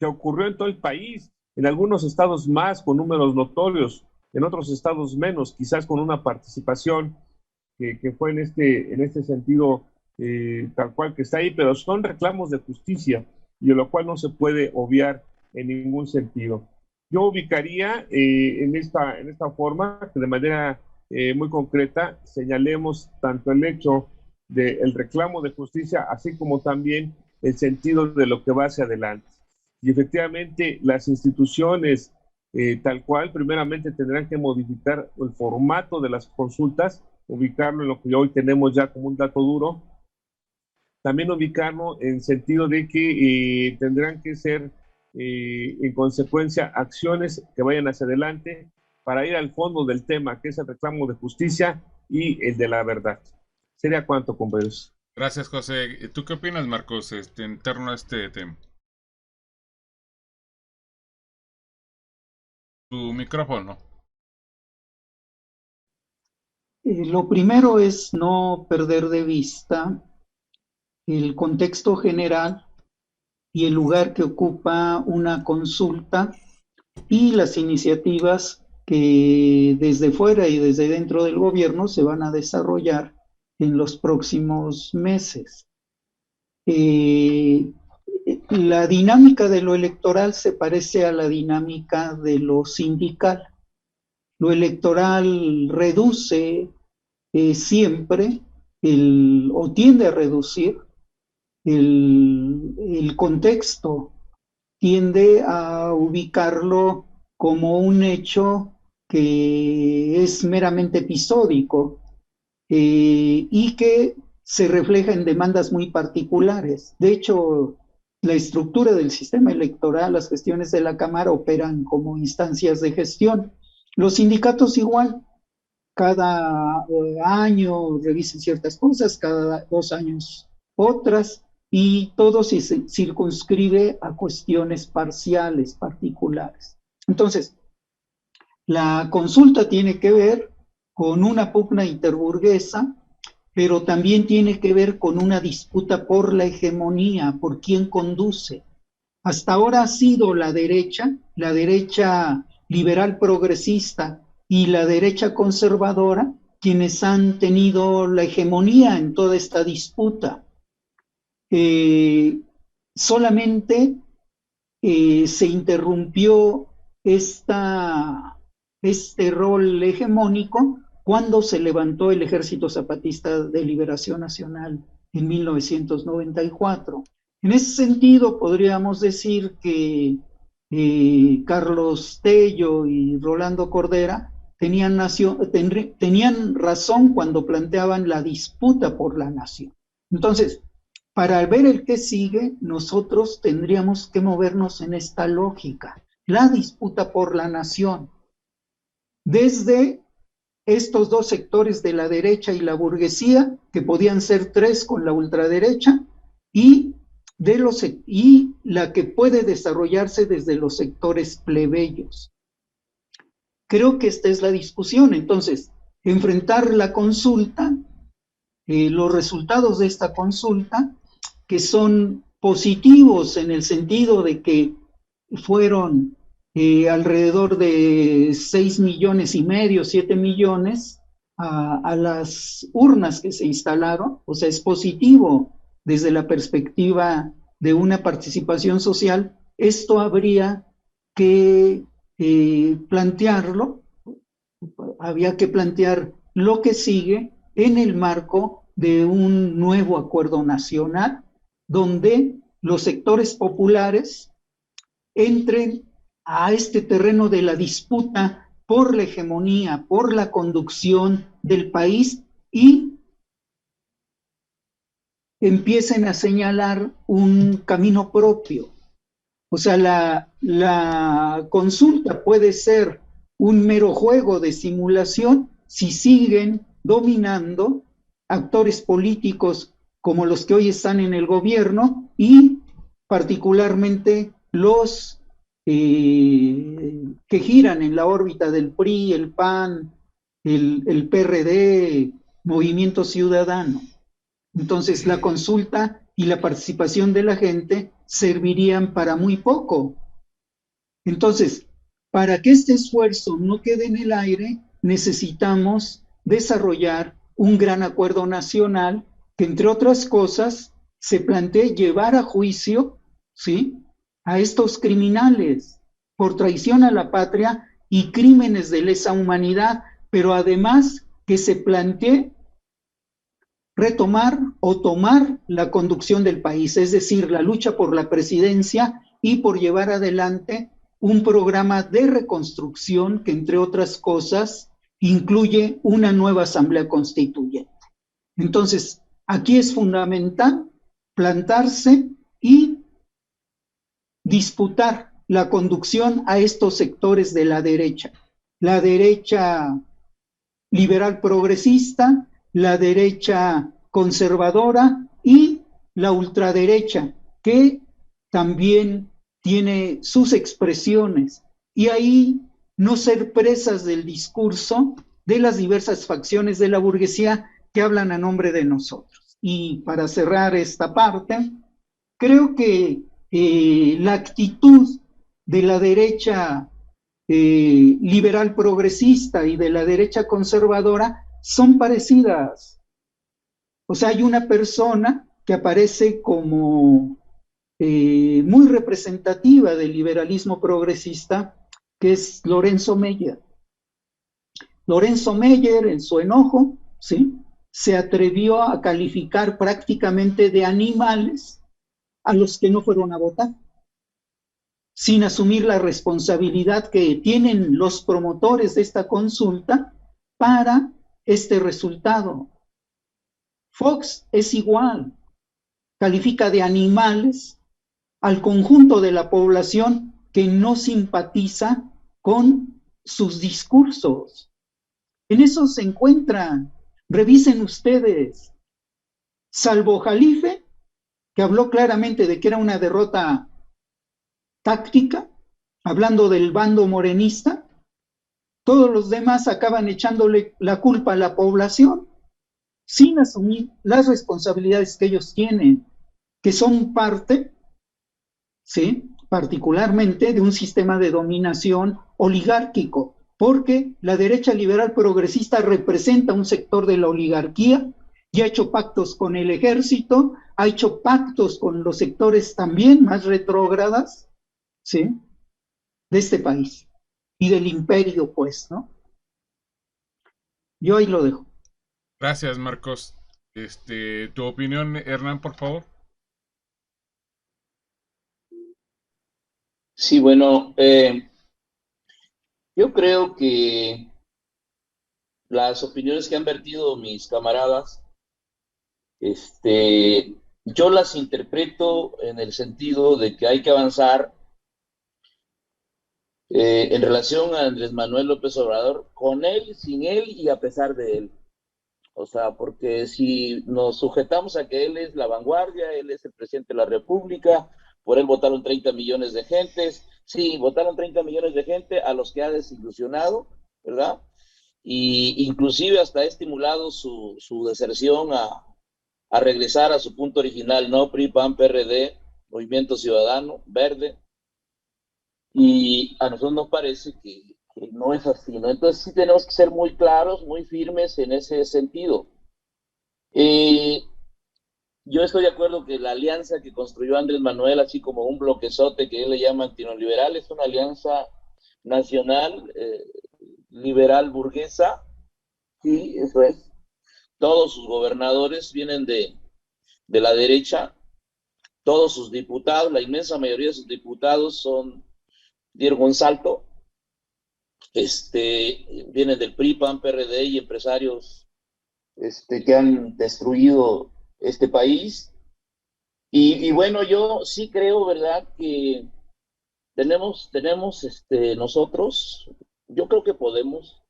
que ocurrió en todo el país, en algunos estados más con números notorios, en otros estados menos, quizás con una participación que fue en este sentido tal cual que está ahí, pero son reclamos de justicia y de lo cual no se puede obviar en ningún sentido. Yo ubicaría en esta forma, que de manera muy concreta señalemos tanto el hecho del reclamo de justicia, así como también el sentido de lo que va hacia adelante. Y efectivamente las instituciones tal cual, primeramente tendrán que modificar el formato de las consultas, ubicarlo en lo que hoy tenemos ya como un dato duro, también ubicarlo en sentido de que tendrán que ser en consecuencia acciones que vayan hacia adelante para ir al fondo del tema, que es el reclamo de justicia y el de la verdad. ¿Sería cuánto, compañeros? Gracias, José. ¿Tú qué opinas, Marcos, en torno a este tema? Tu micrófono. Lo primero es no perder de vista el contexto general y el lugar que ocupa una consulta y las iniciativas que desde fuera y desde dentro del gobierno se van a desarrollar en los próximos meses. La dinámica de lo electoral se parece a la dinámica de lo sindical. Lo electoral reduce siempre o tiende a reducir el contexto, tiende a ubicarlo como un hecho que es meramente episódico y que se refleja en demandas muy particulares. De hecho, la estructura del sistema electoral, las gestiones de la Cámara operan como instancias de gestión. Los sindicatos igual, cada año revisen ciertas cosas, cada 2 años otras, y todo se circunscribe a cuestiones parciales, particulares. Entonces, la consulta tiene que ver con una pugna interburguesa, pero también tiene que ver con una disputa por la hegemonía, por quién conduce. Hasta ahora ha sido la derecha liberal progresista y la derecha conservadora quienes han tenido la hegemonía en toda esta disputa. Solamente se interrumpió esta este rol hegemónico cuando se levantó el Ejército Zapatista de Liberación Nacional en 1994. En ese sentido, podríamos decir que Carlos Tello y Rolando Cordera tenían razón cuando planteaban la disputa por la nación. Entonces, para ver el que sigue, nosotros tendríamos que movernos en esta lógica, la disputa por la nación. Desde estos dos sectores de la derecha y la burguesía, que podían ser tres con la ultraderecha, y la que puede desarrollarse desde los sectores plebeyos. Creo que esta es la discusión. Entonces, enfrentar la consulta, los resultados de esta consulta, que son positivos en el sentido de que fueron alrededor de 6,5 millones, 7 millones a las urnas que se instalaron. O sea, es positivo desde la perspectiva de una participación social. Esto habría que plantearlo, había que plantear lo que sigue en el marco de un nuevo acuerdo nacional, donde los sectores populares entren a este terreno de la disputa por la hegemonía, por la conducción del país, y empiecen a señalar un camino propio. O sea, la consulta puede ser un mero juego de simulación si siguen dominando actores políticos como los que hoy están en el gobierno, y particularmente los que giran en la órbita del PRI, el PAN, el PRD, Movimiento Ciudadano. Entonces, la consulta y la participación de la gente servirían para muy poco. Entonces, para que este esfuerzo no quede en el aire, necesitamos desarrollar un gran acuerdo nacional que, entre otras cosas, se plantee llevar a juicio, ¿sí?, a estos criminales por traición a la patria y crímenes de lesa humanidad, pero además que se plantee retomar o tomar la conducción del país, es decir, la lucha por la presidencia y por llevar adelante un programa de reconstrucción que, entre otras cosas, incluye una nueva asamblea constituyente. Entonces, aquí es fundamental plantarse y disputar la conducción a estos sectores de la derecha liberal progresista, la derecha conservadora y la ultraderecha, que también tiene sus expresiones, y ahí no ser presas del discurso de las diversas facciones de la burguesía que hablan a nombre de nosotros. Y para cerrar esta parte, creo que la actitud de la derecha liberal progresista y de la derecha conservadora son parecidas. O sea, hay una persona que aparece como muy representativa del liberalismo progresista, que es Lorenzo Meyer. Lorenzo Meyer, en su enojo, ¿sí?, se atrevió a calificar prácticamente de animales a los que no fueron a votar, sin asumir la responsabilidad que tienen los promotores de esta consulta para este resultado. Fox es igual, califica de animales al conjunto de la población que no simpatiza con sus discursos. En eso se encuentran. Revisen ustedes. Salvo Jalife, que habló claramente de que era una derrota táctica, hablando del bando morenista, todos los demás acaban echándole la culpa a la población, sin asumir las responsabilidades que ellos tienen, que son parte, ¿sí?, particularmente de un sistema de dominación oligárquico, porque la derecha liberal progresista representa un sector de la oligarquía y ha hecho pactos con el ejército, ha hecho pactos con los sectores también más retrógradas, ¿sí?, de este país. y del imperio, pues, ¿no? Yo ahí lo dejo. Gracias, Marcos. Tu opinión, Hernán, por favor. Sí, bueno, yo creo que las opiniones que han vertido mis camaradas, yo las interpreto en el sentido de que hay que avanzar en relación a Andrés Manuel López Obrador, con él, sin él y a pesar de él. O sea, porque si nos sujetamos a que él es la vanguardia, él es el presidente de la República, por él votaron 30 millones de gentes, sí, votaron 30 millones de gente a los que ha desilusionado, ¿verdad? Y inclusive hasta ha estimulado su deserción a regresar a su punto original, ¿no? PRI, PAN, PRD, Movimiento Ciudadano, Verde, y a nosotros nos parece que no es así, ¿no? Entonces sí tenemos que ser muy claros, muy firmes en ese sentido. Yo estoy de acuerdo que la alianza que construyó Andrés Manuel, así como un bloquezote que él le llama antinoliberal, es una alianza nacional, liberal burguesa, sí, eso es. Todos sus gobernadores vienen de la derecha, todos sus diputados, la inmensa mayoría de sus diputados dieron un salto, vienen del PRI, PAN, PRD y empresarios que han destruido este país. Y bueno, yo sí creo, ¿verdad?, que tenemos nosotros, yo creo que podemos,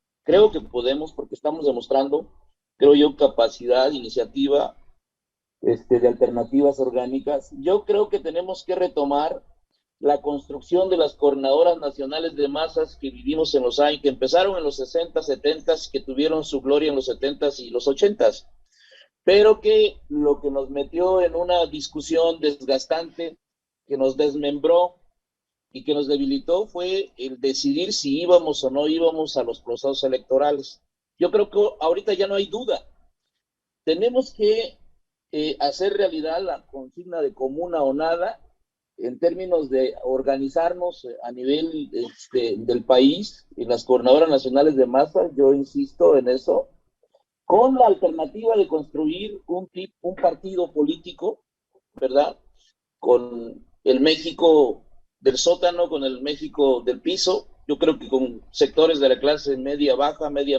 porque estamos demostrando, creo yo, capacidad, iniciativa, de alternativas orgánicas. Yo creo que tenemos que retomar la construcción de las coordinadoras nacionales de masas que vivimos en los años, que empezaron en los 60, 70, que tuvieron su gloria en los 70 y los 80, pero que lo que nos metió en una discusión desgastante, que nos desmembró y que nos debilitó fue el decidir si íbamos o no íbamos a los procesos electorales. Yo creo que ahorita ya no hay duda. Tenemos que hacer realidad la consigna de comuna o nada en términos de organizarnos a nivel del país y las coordinadoras nacionales de masas, yo insisto en eso, con la alternativa de construir un partido político, ¿verdad? Con el México del sótano, con el México del piso, yo creo que con sectores de la clase media baja, media,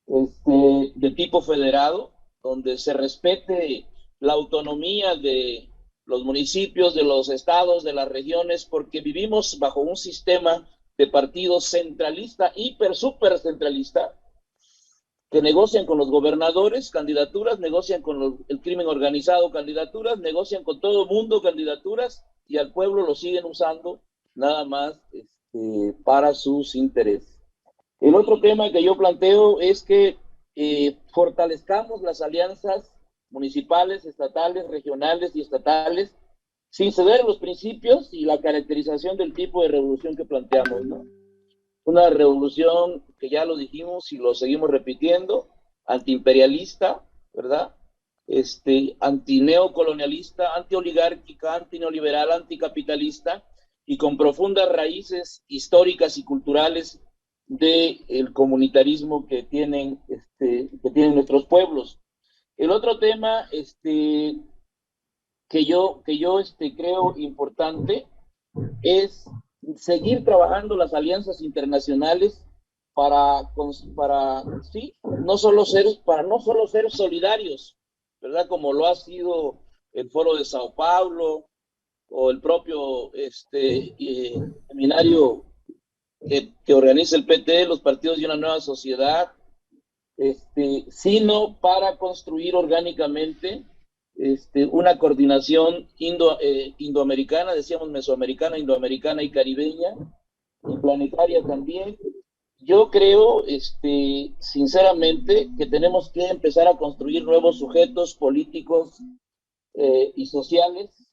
de tipo federado, donde se respete la autonomía de los municipios, de los estados, de las regiones, porque vivimos bajo un sistema de partidos centralista, hiper, super centralista, que negocian con los gobernadores candidaturas, negocian con el crimen organizado candidaturas, negocian con todo el mundo candidaturas, y al pueblo lo siguen usando nada más para sus intereses. El otro tema que yo planteo es que fortalezcamos las alianzas municipales, estatales, regionales y estatales, sin ceder los principios y la caracterización del tipo de revolución que planteamos, ¿no? Una revolución que ya lo dijimos y lo seguimos repitiendo, antiimperialista, ¿verdad? Antineocolonialista, antioligárquica, antineoliberal, anticapitalista y con profundas raíces históricas y culturales del comunitarismo que tienen nuestros pueblos. El otro tema que yo creo importante es seguir trabajando las alianzas internacionales para no solo ser solidarios, ¿verdad? Como lo ha sido el Foro de Sao Paulo o el propio seminario que organiza el PT, los partidos de una nueva sociedad, sino para construir orgánicamente una coordinación indoamericana, decíamos mesoamericana, indoamericana y caribeña, y planetaria también. Yo creo, sinceramente, que tenemos que empezar a construir nuevos sujetos políticos y sociales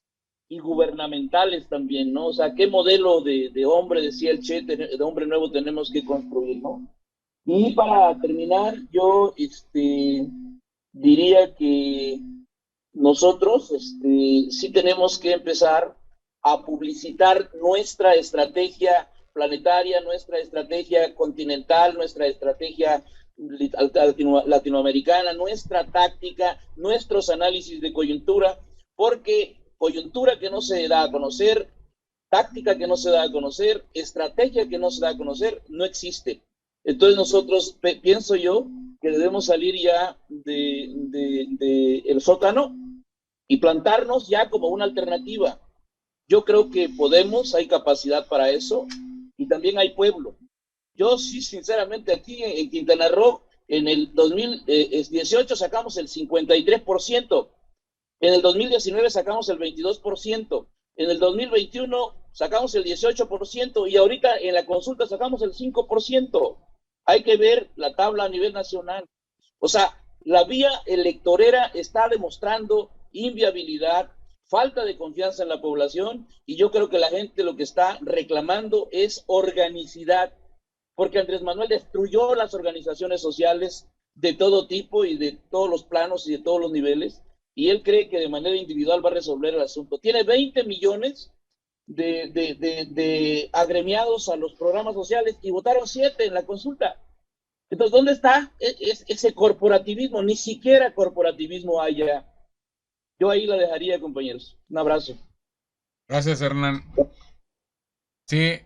y gubernamentales también, ¿no? O sea, ¿qué modelo de hombre, decía el Che, de hombre nuevo tenemos que construir, ¿no? Y para terminar, yo diría que nosotros sí tenemos que empezar a publicitar nuestra estrategia planetaria, nuestra estrategia continental, nuestra estrategia latinoamericana, nuestra táctica, nuestros análisis de coyuntura, porque coyuntura que no se da a conocer, táctica que no se da a conocer, estrategia que no se da a conocer, no existe. Entonces nosotros, pienso yo, que debemos salir ya de el sótano y plantarnos ya como una alternativa. Yo creo que podemos, hay capacidad para eso, y también hay pueblo. Yo sí, sinceramente, aquí en Quintana Roo, en el 2018 sacamos el 53%, en el 2019 sacamos el 22%, en el 2021 sacamos el 18%, y ahorita en la consulta sacamos el 5%. Hay que ver la tabla a nivel nacional. O sea, la vía electorera está demostrando inviabilidad, falta de confianza en la población, y yo creo que la gente lo que está reclamando es organicidad, porque Andrés Manuel destruyó las organizaciones sociales de todo tipo y de todos los planos y de todos los niveles, y él cree que de manera individual va a resolver el asunto. Tiene 20 millones de agremiados a los programas sociales y votaron 7 en la consulta. Entonces, ¿dónde está ese corporativismo? Ni siquiera corporativismo hay ya. Yo ahí la dejaría, compañeros. Un abrazo. Gracias, Hernán. Sí,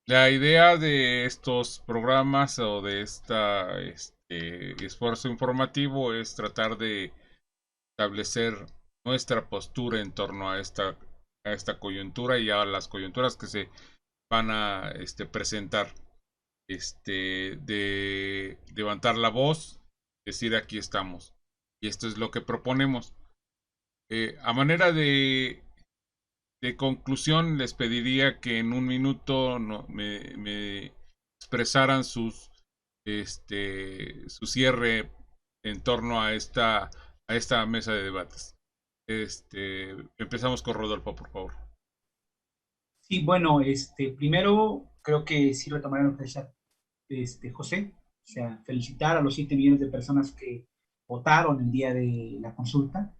la idea de estos programas o de este esfuerzo informativo es tratar de establecer nuestra postura en torno a esta coyuntura y a las coyunturas que se van a presentar. De levantar la voz, decir aquí estamos. Y esto es lo que proponemos. A manera de conclusión, les pediría que en un minuto me expresaran su cierre en torno a esta mesa de debates. Empezamos con Rodolfo, por favor. Sí, bueno, primero creo que sí retomar lo que decía José, o sea, felicitar a los 7 millones de personas que votaron el día de la consulta,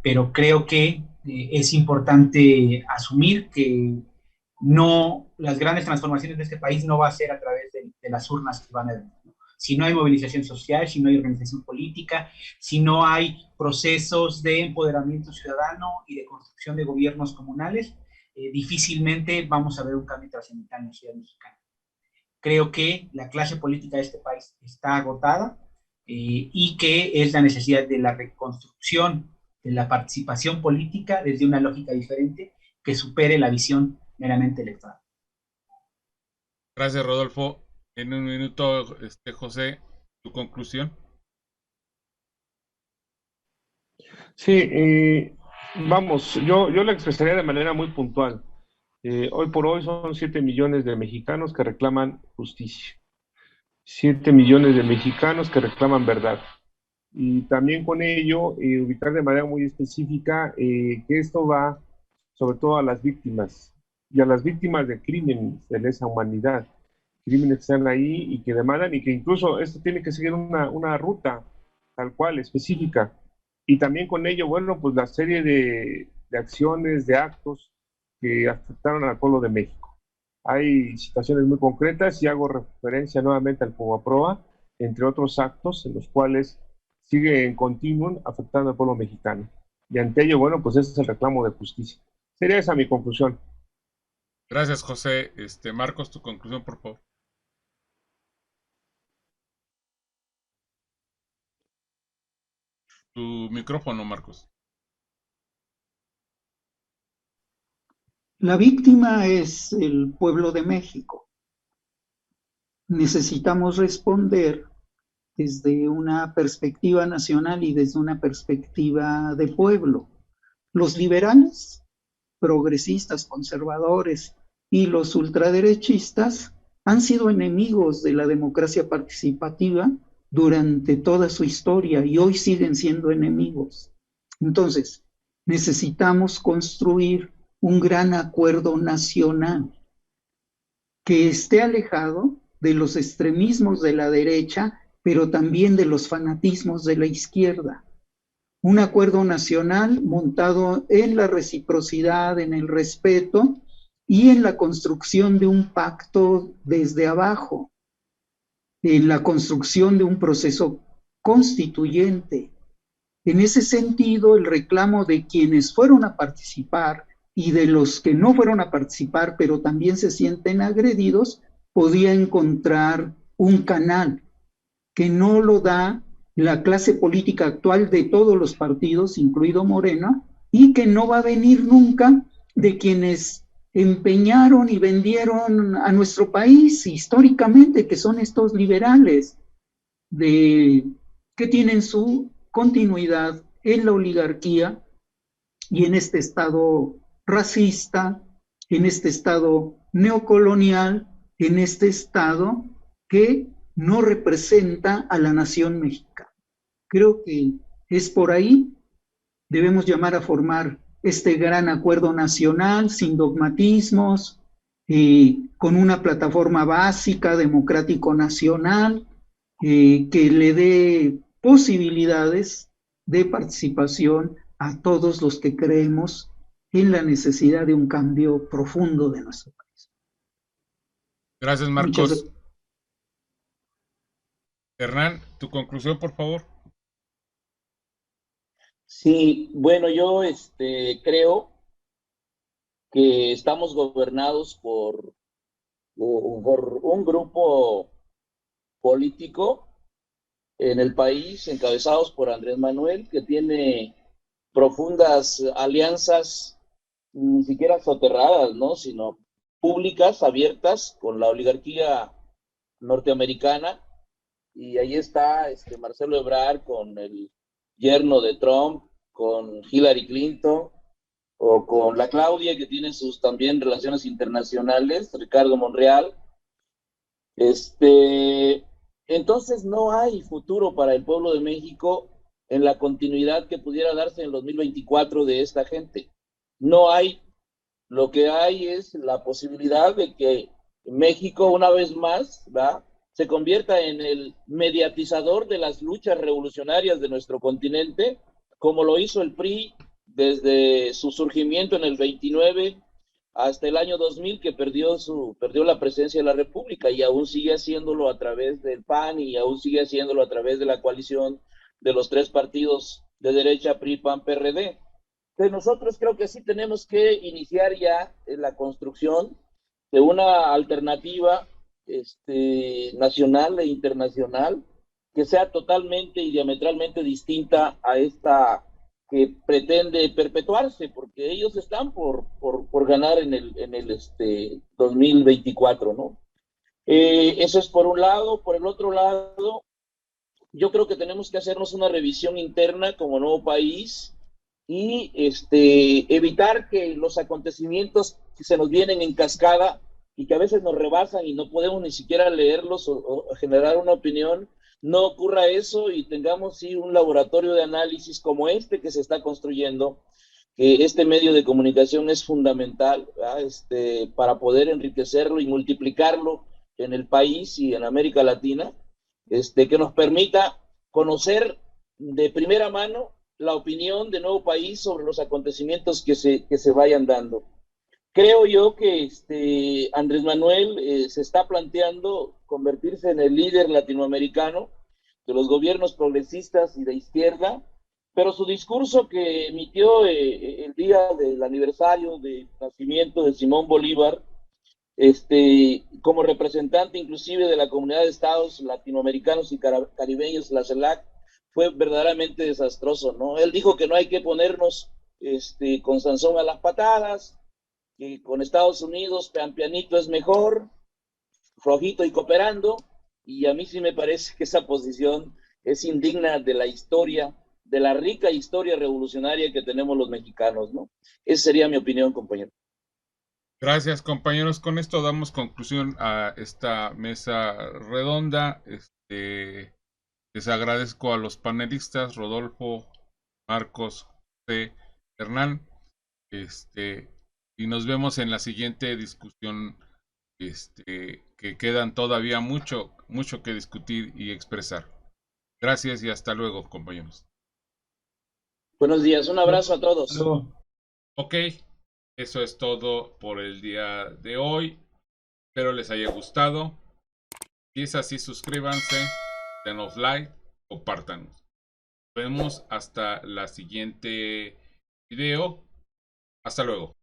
pero creo que es importante asumir que no, las grandes transformaciones de este país no va a ser a través de las urnas que van a haber, ¿no? Si no hay movilización social, si no hay organización política, si no hay procesos de empoderamiento ciudadano y de construcción de gobiernos comunales, difícilmente vamos a ver un cambio trascendental en la ciudad mexicana. Creo que la clase política de este país está agotada y que es la necesidad de la reconstrucción de la participación política desde una lógica diferente que supere la visión meramente electoral. Gracias, Rodolfo. En un minuto, José, tu conclusión. Sí, vamos, yo la expresaría de manera muy puntual. Hoy por hoy son 7 millones de mexicanos que reclaman justicia. 7 millones de mexicanos que reclaman verdad. Y también con ello, ubicar de manera muy específica que esto va sobre todo a las víctimas y a las víctimas de crímenes de lesa humanidad, crímenes que están ahí y que demandan, y que incluso esto tiene que seguir una ruta tal cual, específica. Y también con ello, bueno, pues la serie de acciones, de actos que afectaron al pueblo de México. Hay situaciones muy concretas y hago referencia nuevamente al Fobaproa, entre otros actos en los cuales sigue en continuum afectando al pueblo mexicano. Y ante ello, bueno, pues ese es el reclamo de justicia. Sería esa mi conclusión. Gracias, José. Marcos, tu conclusión, por favor. Tu micrófono, Marcos. La víctima es el pueblo de México. Necesitamos responder desde una perspectiva nacional y desde una perspectiva de pueblo. Los liberales, progresistas, conservadores y los ultraderechistas han sido enemigos de la democracia participativa durante toda su historia y hoy siguen siendo enemigos. Entonces, necesitamos construir un gran acuerdo nacional que esté alejado de los extremismos de la derecha, pero también de los fanatismos de la izquierda. Un acuerdo nacional montado en la reciprocidad, en el respeto y en la construcción de un pacto desde abajo, en la construcción de un proceso constituyente. En ese sentido, el reclamo de quienes fueron a participar y de los que no fueron a participar, pero también se sienten agredidos, podía encontrar un canal que no lo da la clase política actual de todos los partidos, incluido Morena, y que no va a venir nunca de quienes empeñaron y vendieron a nuestro país históricamente, que son estos liberales, que tienen su continuidad en la oligarquía y en este estado racista, en este estado neocolonial, en este estado que no representa a la nación mexicana. Creo que es por ahí, debemos llamar a formar este gran acuerdo nacional sin dogmatismos, con una plataforma básica, democrático nacional, que le dé posibilidades de participación a todos los que creemos en la necesidad de un cambio profundo de nuestro país. Gracias, Marcos. Hernán, tu conclusión, por favor. Sí, bueno, yo creo que estamos gobernados por un grupo político en el país, encabezados por Andrés Manuel, que tiene profundas alianzas, ni siquiera soterradas, ¿no?, sino públicas, abiertas, con la oligarquía norteamericana. Y ahí está Marcelo Ebrard con el yerno de Trump, con Hillary Clinton, o con la Claudia, que tiene sus también relaciones internacionales, Ricardo Monreal. Entonces no hay futuro para el pueblo de México en la continuidad que pudiera darse en el 2024 de esta gente. No hay. Lo que hay es la posibilidad de que México, una vez más, ¿verdad?, se convierta en el mediatizador de las luchas revolucionarias de nuestro continente, como lo hizo el PRI desde su surgimiento en el 29 hasta el año 2000, que perdió la presidencia de la República, y aún sigue haciéndolo a través del PAN, y aún sigue haciéndolo a través de la coalición de los tres partidos de derecha, PRI, PAN, PRD. Entonces nosotros creo que sí tenemos que iniciar ya la construcción de una alternativa nacional e internacional que sea totalmente y diametralmente distinta a esta que pretende perpetuarse, porque ellos están por ganar en el 2024, ¿no? Eso es por un lado. Por el otro lado, yo creo que tenemos que hacernos una revisión interna como nuevo país y evitar que los acontecimientos que se nos vienen en cascada y que a veces nos rebasan y no podemos ni siquiera leerlos o generar una opinión, no ocurra eso y tengamos sí un laboratorio de análisis como este que se está construyendo. Este medio de comunicación es fundamental, para poder enriquecerlo y multiplicarlo en el país y en América Latina, que nos permita conocer de primera mano la opinión de nuevo país sobre los acontecimientos que se vayan dando. Creo yo que Andrés Manuel se está planteando convertirse en el líder latinoamericano de los gobiernos progresistas y de izquierda, pero su discurso que emitió el día del aniversario del nacimiento de Simón Bolívar, como representante inclusive de la Comunidad de Estados Latinoamericanos y Caribeños, la CELAC, fue verdaderamente desastroso, ¿no? Él dijo que no hay que ponernos con Sansón a las patadas, que con Estados Unidos pianito es mejor, flojito y cooperando, y a mí sí me parece que esa posición es indigna de la historia, de la rica historia revolucionaria que tenemos los mexicanos, ¿no? Esa sería mi opinión, compañero. Gracias, compañeros. Con esto damos conclusión a esta mesa redonda. Les agradezco a los panelistas, Rodolfo, Marcos, José, Hernán. Y nos vemos en la siguiente discusión, que quedan todavía mucho que discutir y expresar. Gracias y hasta luego, compañeros. Buenos días, un abrazo a todos. Ok. Eso es todo por el día de hoy. Espero les haya gustado. Si es así, suscríbanse, denos like, compártanos. Nos vemos hasta la siguiente video. Hasta luego.